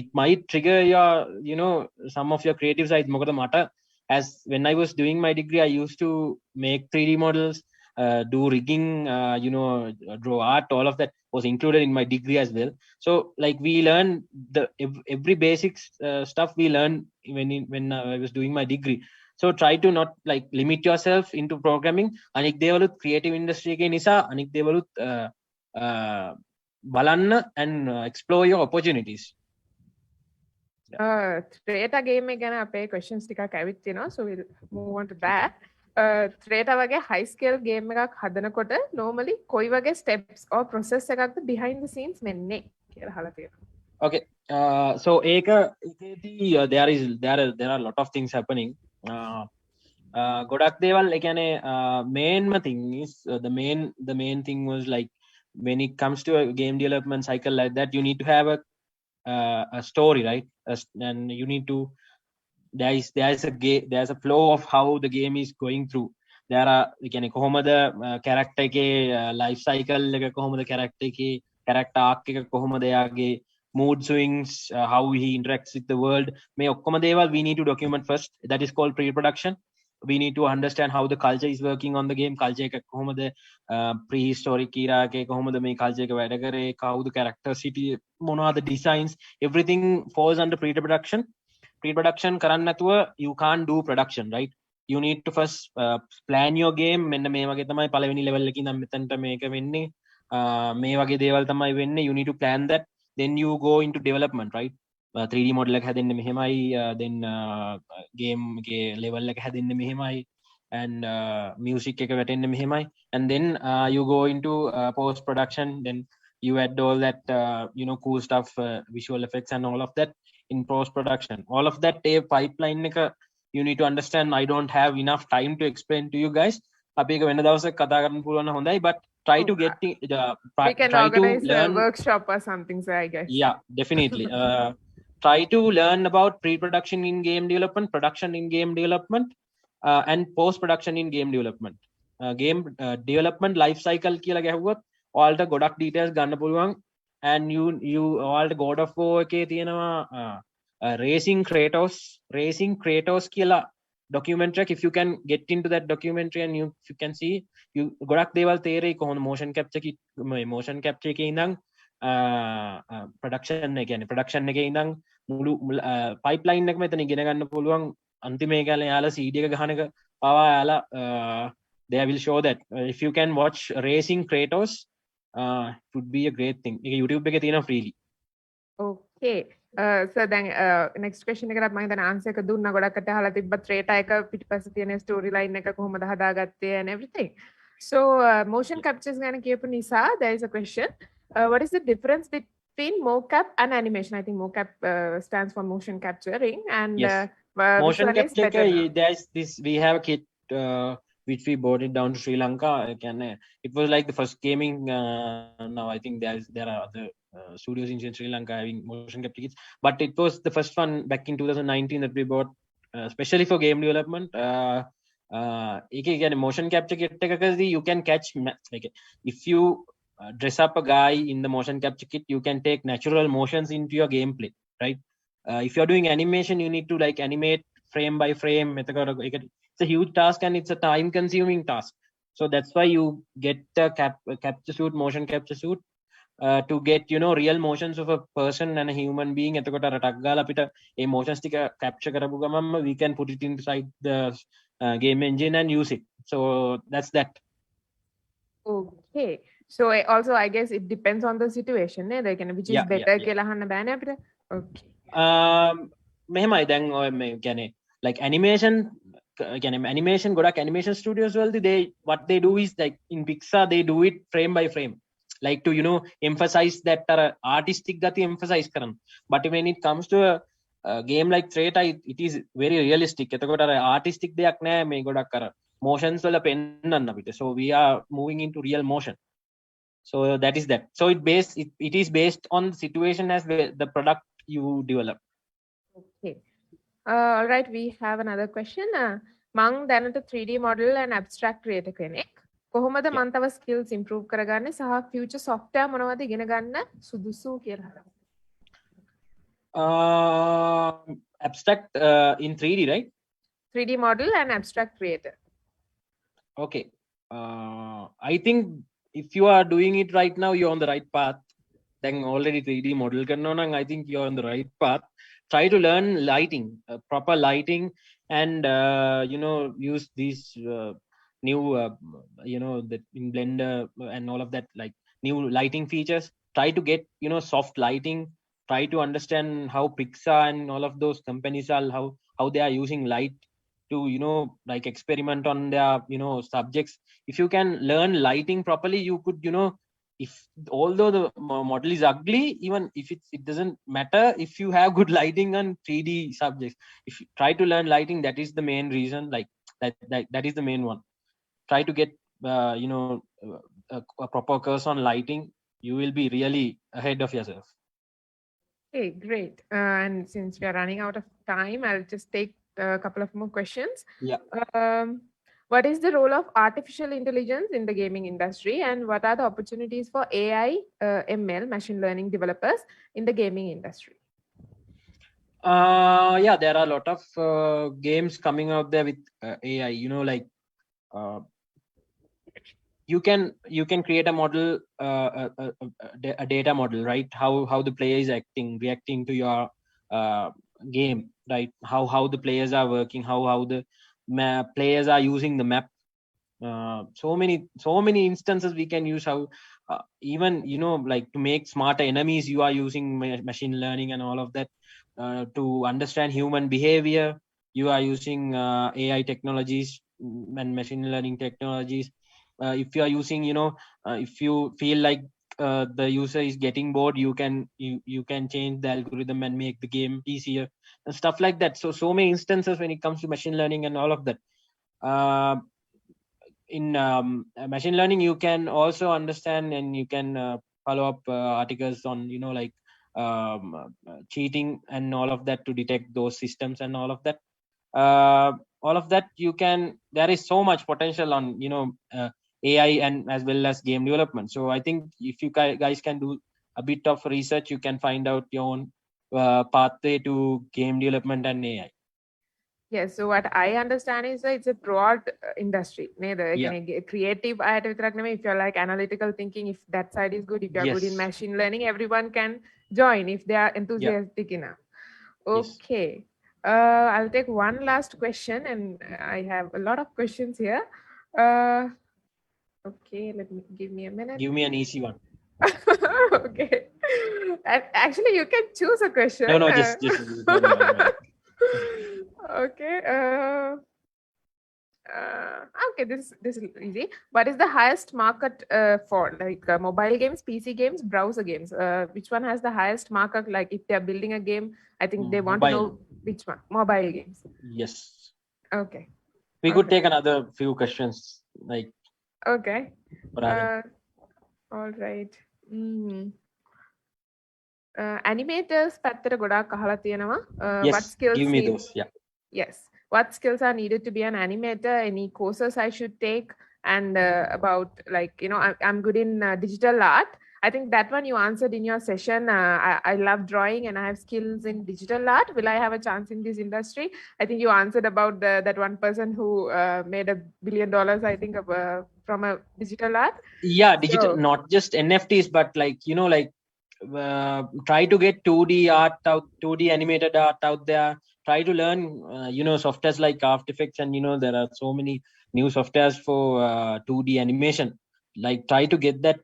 C: it might trigger your some of your creative sides මොකද මට as when I was doing my degree I used to make 3D models do rigging draw art all of that was included in my degree as well so like we learn the every basic stuff we learn when I was doing my degree so try to not like limit yourself into programming anik dewalut creative industry එකේ නිසා anik dewalut බලන්න and explore your opportunities
A: Threata game එක ගැන අපේ questions ටිකක් ඇවිත් තිනවා so we'll move on to that Threata වගේ high scale game එකක් හදනකොට normally කොයි වගේ steps or process එකක්ද behind the scenes වෙන්නේ කියලා අහලා තියෙනවා
C: okay so ඒකේදී there are a lot of things happening ගොඩක් දේවල් ඒ කියන්නේ main thing is the main thing was like when it comes to a game development cycle like that you need to have a story right and you need to there's a flow of how the game is going through there are කියන්නේ කොහොමද character එකේ life cycle එක කොහොමද character arc එක කොහොමද එයාගේ mood swings how he interacts with the world මේ ඔක්කොම දේවල් we need to document first that is called pre-production we need to understand how the culture is working on the game culture එක කොහොමද prehistoric era එකේ කොහොමද මේ culture එක වැඩ කරේ how the characters සිටියේ මොනවාද designs everything falls under pre-production කරන්න නැතුව you can't do production right you need to first plan your game මෙන්න මේ වගේ තමයි පළවෙනි level එකේ ඉඳන් මෙතනට මේක වෙන්නේ මේ වගේ දේවල් තමයි වෙන්නේ you need to plan that then you go into development right 3D model එක හැදෙන්නේ මෙහෙමයි then game එකේ level එක හැදෙන්නේ මෙහෙමයි and music එක වැටෙන්නේ මෙහෙමයි and then you go into post production then you add all that cool stuff visual effects and all of that in post production all of that pipeline එක you need to understand I don't have enough time to explain to you guys අපි එක වෙන දවසක් කතා කරන්න පුළුවන් නම් හොඳයි but try to get
A: we can
C: try
A: organize
C: to learn
A: a workshop or something so I guess
C: yeah definitely try to learn about pre-production in game development production in game development and post-production in game development game development life cycle කියලා ගැහුවොත් ඔයාලට ගොඩක් details ගන්න පුළුවන් and you ඔයාලට God of War එකේ තියෙනවා racing Kratos කියලා documentary if you can get into that documentary and you can see you ගොඩක් දේවල් තේරෙයි කොහොමද motion capture එකේ ඉඳන් production එකේ ඉඳන් මුළු pipeline එක මෙතන ඉගෙන ගන්න පුළුවන් අන්තිම එකල යාලා CD එක ගහන එක පවා යාලා they will show that if you can watch racing Kratos it would be a great thing ඒක YouTube එකේ තියෙනවා freely
A: okay So then next question එකකට මම හිතන answer එක දුන්නා ගොඩක්කට අහලා තිබ්බ Threata එක පිටිපස්සේ තියෙන story line එක කොහොමද හදාගත්තේ and everything. So motion captures ගැන කියපු නිසා there is a question. What is the difference between mocap and animation? I think mocap stands for motion capturing and
C: Yes.
A: which
C: Motion
A: one is
C: capture
A: better now?
C: there's this, we have a kit which we brought it down to Sri Lanka. It was like the first gaming, now I think there are other studios in Sri Lanka having motion capture kits, but it was the first one back in 2019 that we bought especially for game development. Motion capture kit එකකදී you can catch like if you dress up a guy in the motion capture kit, you can take natural motions into your gameplay, right? If you're doing animation, you need to like animate frame by frame. It's a huge task and it's a time consuming task. So that's why you get a capture suit, motion capture suit, to get, you know, real motions of a person and a human being. Emotions capture karapu gamma, we can put it inside the game engine and use it. So that's that.
A: Okay. So also I guess it depends on the situation නේද? ඒ කියන්නේ which is better කියලා අහන්න බෑනේ අපිට. Okay.
C: මෙහෙමයි දැන් ඔය මේ කියන්නේ like animation ගොඩක් animation studios වලදී what they do is like in Pixar they do it frame by frame, like to, you know, emphasize that artistic gati emphasize කරන. But when it comes to a game like Threata, it is very realistic. එතකොට artistic දෙයක් නෑ මේ ගොඩක් motions වල පෙන්නන්න අපිට. So we are moving into real motion. So that is that. So it is based on the situation as the product you develop.
A: Okay. All right, we have another question. මං දැනට 3D model and abstract creator කෙනෙක්. කොහොමද මං තව skills improve කරගන්නේ සහ future software මොනවද ඉගෙන ගන්න සුදුසු කියලා හිතනවා.
C: Abstract in 3D, right?
A: 3D model and abstract creator.
C: Okay. I think if you are doing it right now, you're on the right path. Then already 3D model karna, I think you're on the right path. Try to learn lighting, proper lighting, and you know, use these new you know, the in Blender and all of that, like new lighting features. Try to get, you know, soft lighting. Try to understand how Pixar and all of those companies are, how they are using light to, you know, like experiment on their, you know, subjects. If you can learn lighting properly, you could, you know, if although the model is ugly, even if it doesn't matter if you have good lighting on 3D subjects. If you try to learn lighting, that is the main reason, like that is the main one. Try to get you know, a proper course on lighting. You will be really ahead of yourself.
A: Okay, great. And since we are running out of time, I'll just take a couple of more questions. What is the role of artificial intelligence in the gaming industry, and what are the opportunities for AI, ML, machine learning developers in the gaming industry?
C: Yeah, there are a lot of games coming out there with AI, you know, like you can create a model, a data model, right? How the player is reacting to your game, right? How the players are working, how the players are using the map. So many instances we can use, how even, you know, like to make smarter enemies, you are using machine learning and all of that. To understand human behavior, you are using AI technologies and machine learning technologies. If you are using, you know, if you feel like the user is getting bored, you can change the algorithm and make the game easier and stuff like that. So many instances when it comes to machine learning and all of that. In machine learning, you can also understand and you can follow up articles on, you know, like cheating and all of that, to detect those systems and all of that. All of that you can, there is so much potential on, you know, AI and as well as game development. So I think if you guys can do a bit of research, you can find out your own pathway to game development and AI.
A: Yes, so what I understand is that it's a broad industry. Creative, if you're like analytical thinking, if that side is good, if you're good in machine learning, everyone can join if they are enthusiastic enough. Okay. I'll take one last question, and I have a lot of questions here. Okay, give me a minute.
C: Give me an easy one.
A: Okay. And actually, you can choose a question.
C: No, just
A: Okay. Okay, this is easy. What is the highest market for like mobile games, PC games, browser games? Which one has the highest market? Like if they're building a game, I think they want to know which one. Mobile games.
C: Yes.
A: Okay.
C: We could take another few questions. Like.
A: Okay.
C: All
A: right. Animators පැත්තට ගොඩාක් අහලා තියෙනවා. What
C: Yes,
A: skills
C: give me
A: need...
C: those. Yeah.
A: Yes. What skills are needed to be an animator? Any courses I should take? And about like, you know, I'm good in digital art. I think that one you answered in your session. I love drawing and I have skills in digital art. Will I have a chance in this industry? I think you answered about that one person who made $1 billion, I think, from a digital art.
C: Yeah, digital, not just NFTs, but like, you know, like try to get 2D art out, 2D animated art out there. Try to learn, you know, softwares like After Effects, and you know there are so many new softwares for 2D animation. Like try to get that.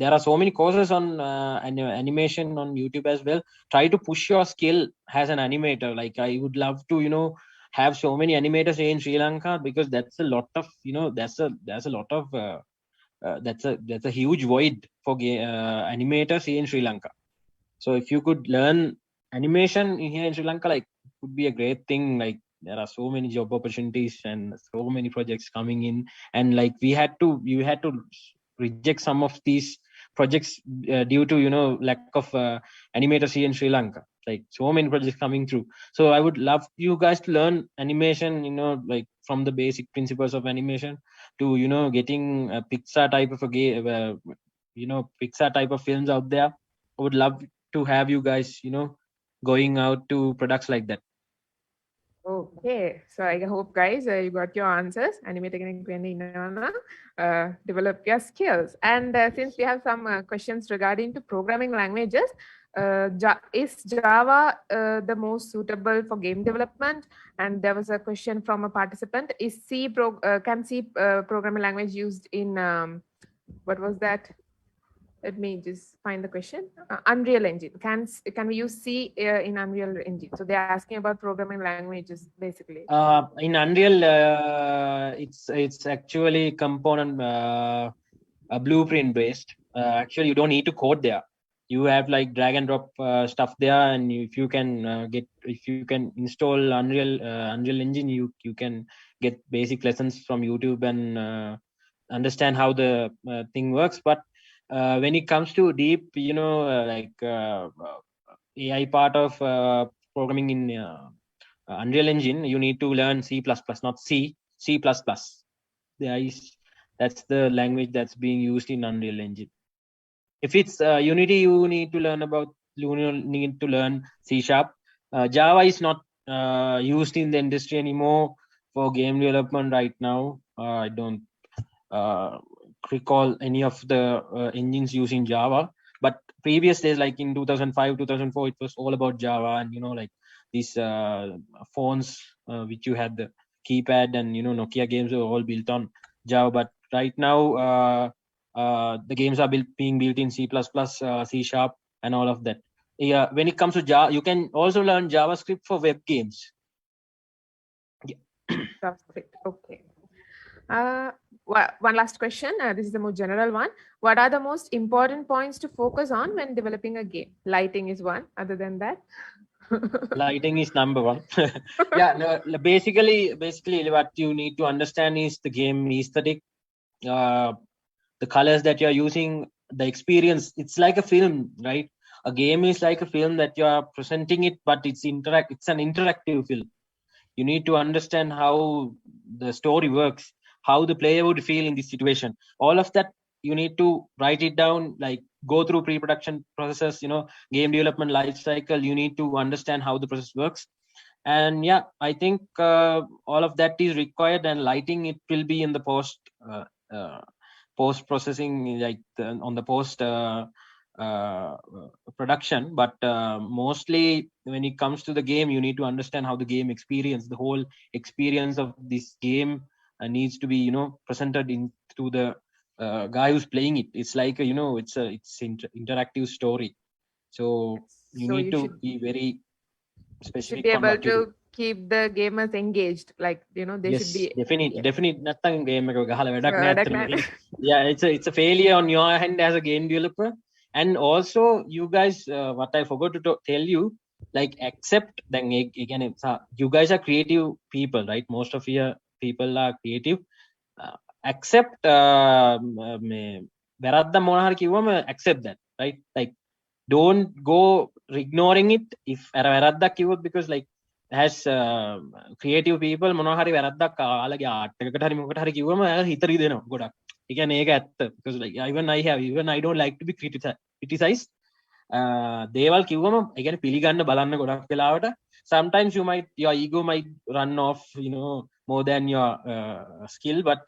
C: There are so many courses on animation on YouTube as well. Try to push your skill as an animator. Like I would love to, you know, have so many animators in Sri Lanka, because that's a lot of, you know, there's a lot of that's a huge void for animators here in Sri Lanka. So if you could learn animation here in Sri Lanka, like would be a great thing. Like there are so many job opportunities and so many projects coming in, and like you had to reject some of these projects due to, you know, lack of animators here in Sri Lanka. Like so many projects coming through. So I would love you guys to learn animation, you know, like from the basic principles of animation to, you know, getting a Pixar type of a game, you know, Pixar type of films out there. I would love to have you guys, you know, going out to products like that.
A: Okay, so I hope guys you got your answers. Develop your skills. And since we have some questions regarding to programming languages, is Java the most suitable for game development? And there was a question from a participant: is can C programming language used in what was that? Let me just find the question. Unreal Engine. Can we use C in Unreal Engine? So they're asking about programming languages, basically.
C: In Unreal, it's actually component blueprint based. Actually, you don't need to code there. You have like drag and drop stuff there, and if you can install Unreal Engine, you can get basic lessons from YouTube and understand how the thing works. But when it comes to deep, you know, AI part of programming in Unreal Engine, you need to learn C++, not C++. That's the language that's being used in Unreal Engine. If it's Unity, you need to learn C#. Java is not used in the industry anymore for game development right now. I don't recall any of the engines using Java, but previous days, like in 2005, 2004, it was all about Java, and you know, like these phones which you had the keypad, and you know, Nokia games were all built on Java. But right now the games are being built in C++, C#, and all of that. Yeah, when it comes to Java, you can also learn JavaScript for web games.
A: Yeah. JavaScript, okay. One last question. This is the more general one. What are the most important points to focus on when developing a game? Lighting is one. Other than that,
C: lighting is number one. Yeah, no, basically what you need to understand is the game aesthetic, the colors that you're using, the experience. It's like a film, right? A game is like a film that you are presenting it, but it's an interactive film. You need to understand how the story works, how the player would feel in this situation. All of that you need to write it down, like go through pre-production processes, you know, game development life cycle. You need to understand how the process works. And yeah, I think all of that is required, and lighting, it will be in the post processing, like on the post production. But mostly when it comes to the game, you need to understand how the game experience, the whole experience of this game needs to be, you know, presented into the guy who's playing it. It's like, you know, it's interactive story. So you
A: So
C: need
A: you
C: to
A: should
C: be very
A: should
C: specific
A: be
C: on
A: able
C: what you
A: to
C: do.
A: keep the gamers engaged, like they
C: Yes,
A: should be.
C: definitely නැත්තම් game එක ගහලා වැඩක් නෑ
A: වැඩක්
C: ඇත්තටම.
A: නෑ.
C: Yeah, it's a failure on your hand as a game developer. And also you guys, what I forgot to tell you, like accept then again, you guys are creative people, right? Most of your people are creative. Accept මේ වැරද්ද මොන හරි කිව්වම accept that, right? Like don't go ignoring it if වැරද්දක් කිව්වොත්, because like has creative people මොනවා හරි වැරද්දක් ආලගේ ආර්ට් එකකට හරි මොකට හරි කිව්වම අය හිත රිදෙනවා ගොඩක්. ඒ කියන්නේ ඒක ඇත්ත. because like even I don't like to be criticized. දේවල් කිව්වම ඒ කියන්නේ පිළිගන්න බලන්න ගොඩක් වෙලාවට sometimes your ego might run off, more than your skill, but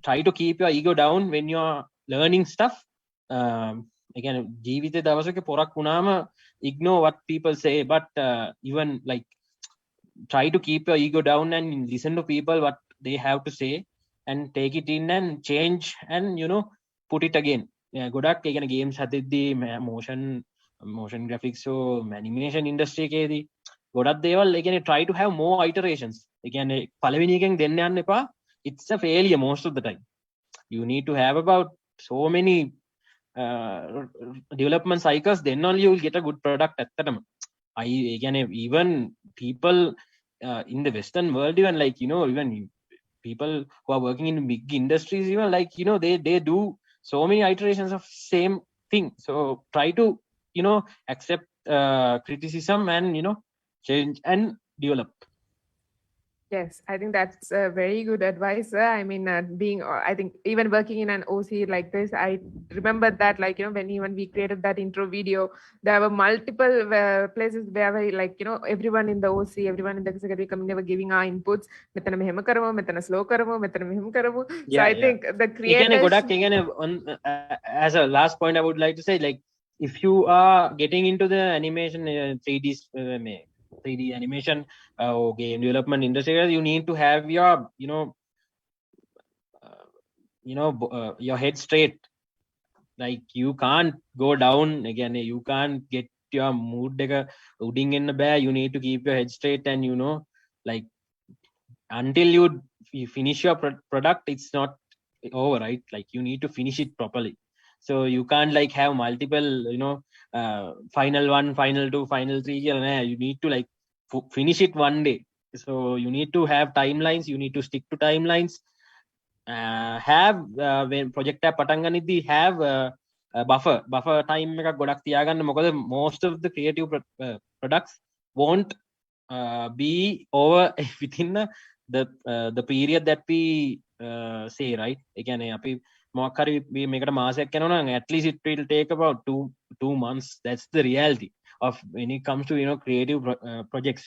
C: try to keep your ego down when you're learning stuff. Again, ජීවිතේ දවසක පොරක් වුණාම ignore what people say, but even like try to keep your ego down and listen to people what they have to say and take it in and change and put it again. ගොඩක් ඒ කියන්නේ games හදද්දී motion graphics so animation industry එකේදී ගොඩක් දේවල් ඒ කියන්නේ try to have more iterations. ඒ කියන්නේ පළවෙනි එකෙන් දෙන්න යන්න එපා. It's a failure most of the time. You need to have about so many development cycles, then only you will get a good product. ඇත්තටම even people in the Western world, even like even people who are working in big industries, even like they do so many iterations of same thing. So try to accept criticism and change and develop.
A: Yes, I think that's a very good advice, sir. I mean, I think even working in an OC like this, I remember that, like, when even we created that intro video, there were multiple places where like, everyone in the OC, everyone in the executive committee were giving our inputs. මෙතන මෙහෙම කරමු, මෙතන slow කරමු, මෙතන මෙහෙම කරමු. So I think the creators.
C: As a last point, I would like to say, like, if you are getting into the animation 3D animation or game development industry, you need to have your your head straight. Like you can't go down again, you can't get your mood එක උඩින් එන්න බෑ. You need to keep your head straight and like until you finish your product, it's not over, right? Like you need to finish it properly. So you can't like have multiple final 1, final 2, final 3. You need to like finish it one day. So you need to have timelines, you need to stick to timelines. Have when project එක පටන් ගනිද්දී have buffer time එකක් ගොඩක් තියාගන්න. මොකද most of the creative products won't be over within the period that we say, right? ඒ කියන්නේ අපි මොකක් හරි මේකට මාසයක් යනවා නම් at least it will take about 2 months. That's the reality of when it comes to creative projects.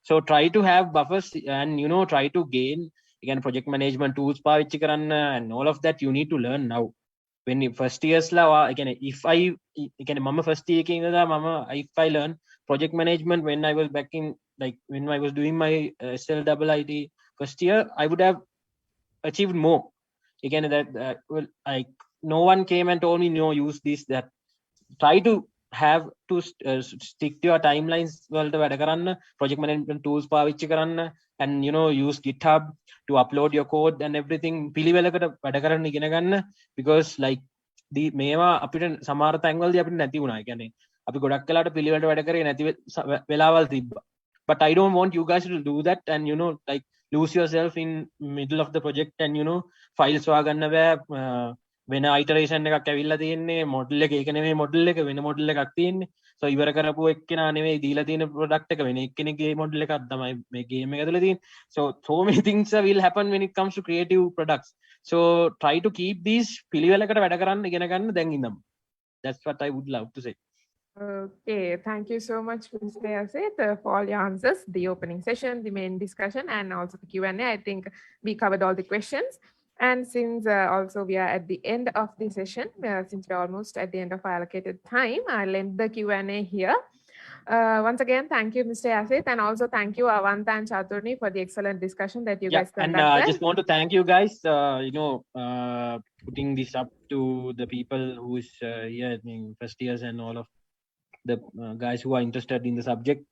C: So try to have buffers and try to gain again project management tools පාවිච්චි කරන්න, and all of that you need to learn now. When first years la again, if I again mama first year එකේ ඉඳලා if I learn project management when I was back in like when I was doing my SLIT first year, I would have achieved more. Again, that like no one came and told me no, use this, that. Try to have to stick to your timelines වලට වැඩ කරන්න, project management tools පාවිච්චි කරන්න, and use GitHub to upload your code and everything. පිළිවෙලකට වැඩ කරන්න ඉගෙන ගන්න, because like මේවා අපිට සමහර තැන්වලදී අපිට නැති වුණා. ඒ කියන්නේ අපි ගොඩක් වෙලාවට පිළිවෙලට වැඩ කරේ නැති වෙලාවල් තිබ්බා. But I don't want you guys to do that and like lose yourself in middle of the project and files හොයාගන්න බෑ. වෙන iteration එකක් ඇවිල්ලා තියෙන්නේ, model එක ඒක නෙමෙයි, model එක වෙන model එකක් තියෙන්නේ. So ඉවර කරපු එක්කෙනා නෙමෙයි දීලා තියෙන product එක වෙන එක්කෙනෙක්ගේ model එකක් තමයි මේ game එක ඇතුලේ තියෙන්නේ. So many things will happen when it comes to creative products. So try to keep these පිළිවෙලකට වැඩ කරන්න ඉගෙන ගන්න දැන් ඉඳන්. That's what I would love to say.
A: Okay, thank you so much, Mr. Yasith, for all your answers, the opening session, the main discussion, and also the Q&A. I think we covered all the questions. And since also we are at the end of the session, since we're almost at the end of our allocated time, I'll end the Q&A here. Once again, thank you, Mr. Yasith, and also thank you, Avanta and Chaturni, for the excellent discussion that you guys conducted.
C: And I just want to thank you guys, putting this up to the people who is here in first years and all of the guys who are interested in the subject.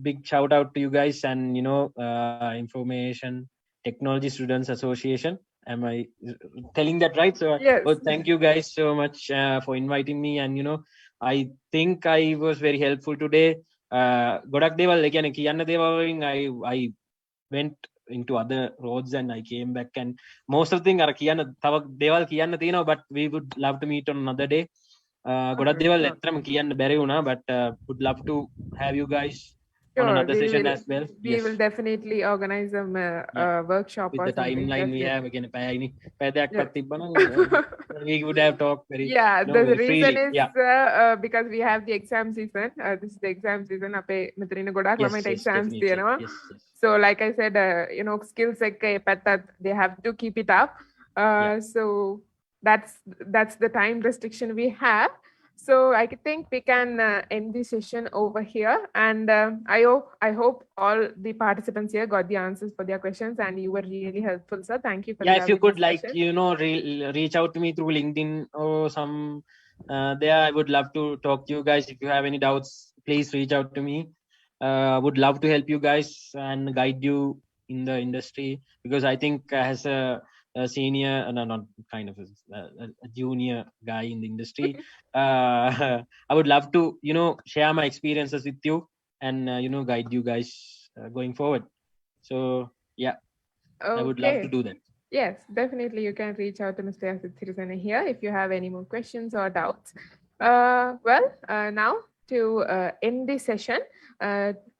C: Big shout out to you guys, and Information Technology Students Association. Am I telling that right? So
A: Yes.
C: thank you guys so much for inviting me, and I think I was very helpful today. ගොඩක් දේවල් ඒ කියන්නේ කියන්න දේවල් වලින් I went into other roads and I came back, and most of the thing අර කියන්න තව දේවල් කියන්න තියෙනවා, but we would love to meet on another day. ගොඩක් දේවල් ඇත්තටම කියන්න බැරි වුණා, but would love to have you guys on another session as well.
A: We will definitely organize a workshop
C: with
A: or
C: the
A: something.
C: timeline we have again. We would have talked very.
A: Yeah, the
C: very
A: reason
C: freely.
A: is because we have the exam season. This is the exam season. අපේ මෙතන ගොඩක් ළමයිට exams තියෙනවා. So like I said, skills එක පැත්තත් they have to keep it up. So that's the time restriction we have. So I think we can end the session over here, and I hope all the participants here got the answers for their questions, and you were really helpful, sir. Thank you for
C: if you could reach out to me through LinkedIn or some there, I would love to talk to you guys. If you have any doubts, please reach out to me. Would love to help you guys and guide you in the industry, because I think as a senior, not kind of a junior guy in the industry, I would love to share my experiences with you and guide you guys going forward. So yeah, I would love to do that.
A: Yes, definitely you can reach out to Mr. Yasith Sirisena here if you have any more questions or doubts. Now to end this session,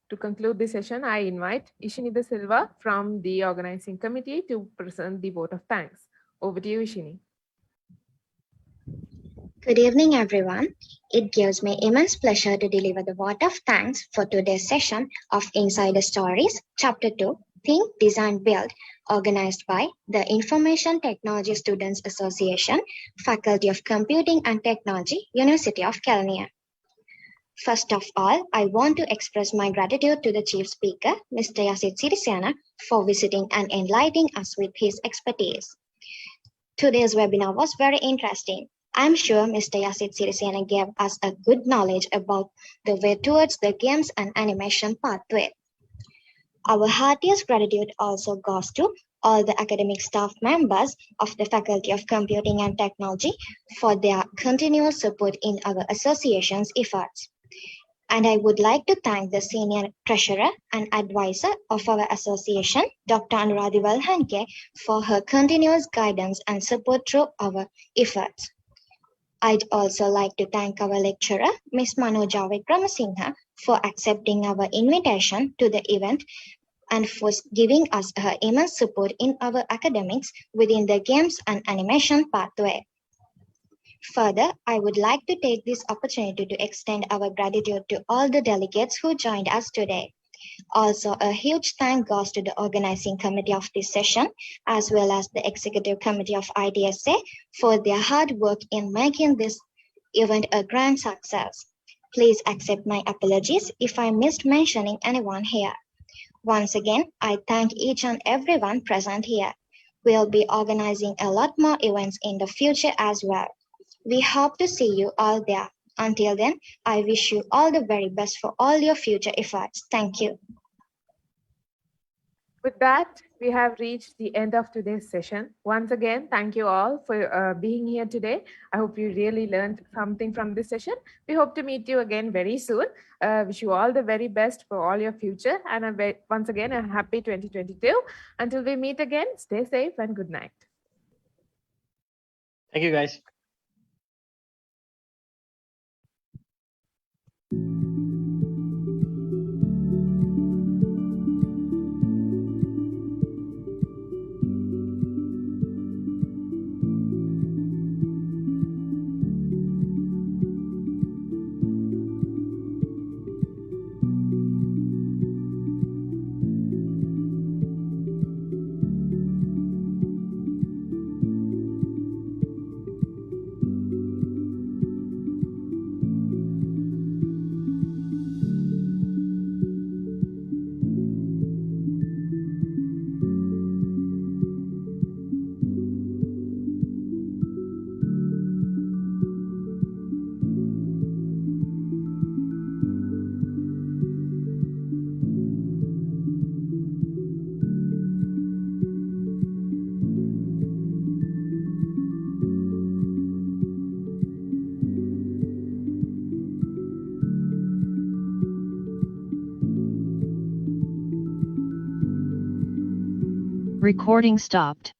A: to conclude this session, I invite Ishini De Silva from the organizing committee to present the vote of thanks. Over to you, Ishini.
F: Good evening, everyone. It gives me immense pleasure to deliver the vote of thanks for today's session of Insider Stories, Chapter 2, Think, Design, Build, organized by the Information Technology Students Association, Faculty of Computing and Technology, University of Kelaniya. First of all, I want to express my gratitude to the Chief Speaker, Mr. Yasith Sirisena, for visiting and enlightening us with his expertise. Today's webinar was very interesting. I'm sure Mr. Yasith Sirisena gave us a good knowledge about the way towards the games and animation pathway. Our heartiest gratitude also goes to all the academic staff members of the Faculty of Computing and Technology for their continuous support in our association's efforts. And I would like to thank the Senior Treasurer and Advisor of our association, Dr. Anuradhi Walhanke, for her continuous guidance and support through our efforts. I'd also like to thank our lecturer, Ms. Manoja Vikramasinghe, for accepting our invitation to the event and for giving us her immense support in our academics within the games and animation pathway. Further, I would like to take this opportunity to extend our gratitude to all the delegates who joined us today. Also, a huge thank goes to the organizing committee of this session, as well as the executive committee of ITSA for their hard work in making this event a grand success. Please accept my apologies if I missed mentioning anyone here. Once again, I thank each and everyone present here. We'll be organizing a lot more events in the future as well. We hope to see you all there. Until then, I wish you all the very best for all your future efforts. Thank you.
A: With that, we have reached the end of today's session. Once again, thank you all for being here today. I hope you really learned something from this session. We hope to meet you again very soon. Wish you all the very best for all your future. And once again, a happy 2022. Until we meet again, stay safe and good night.
C: Thank you, guys.
G: Recording stopped.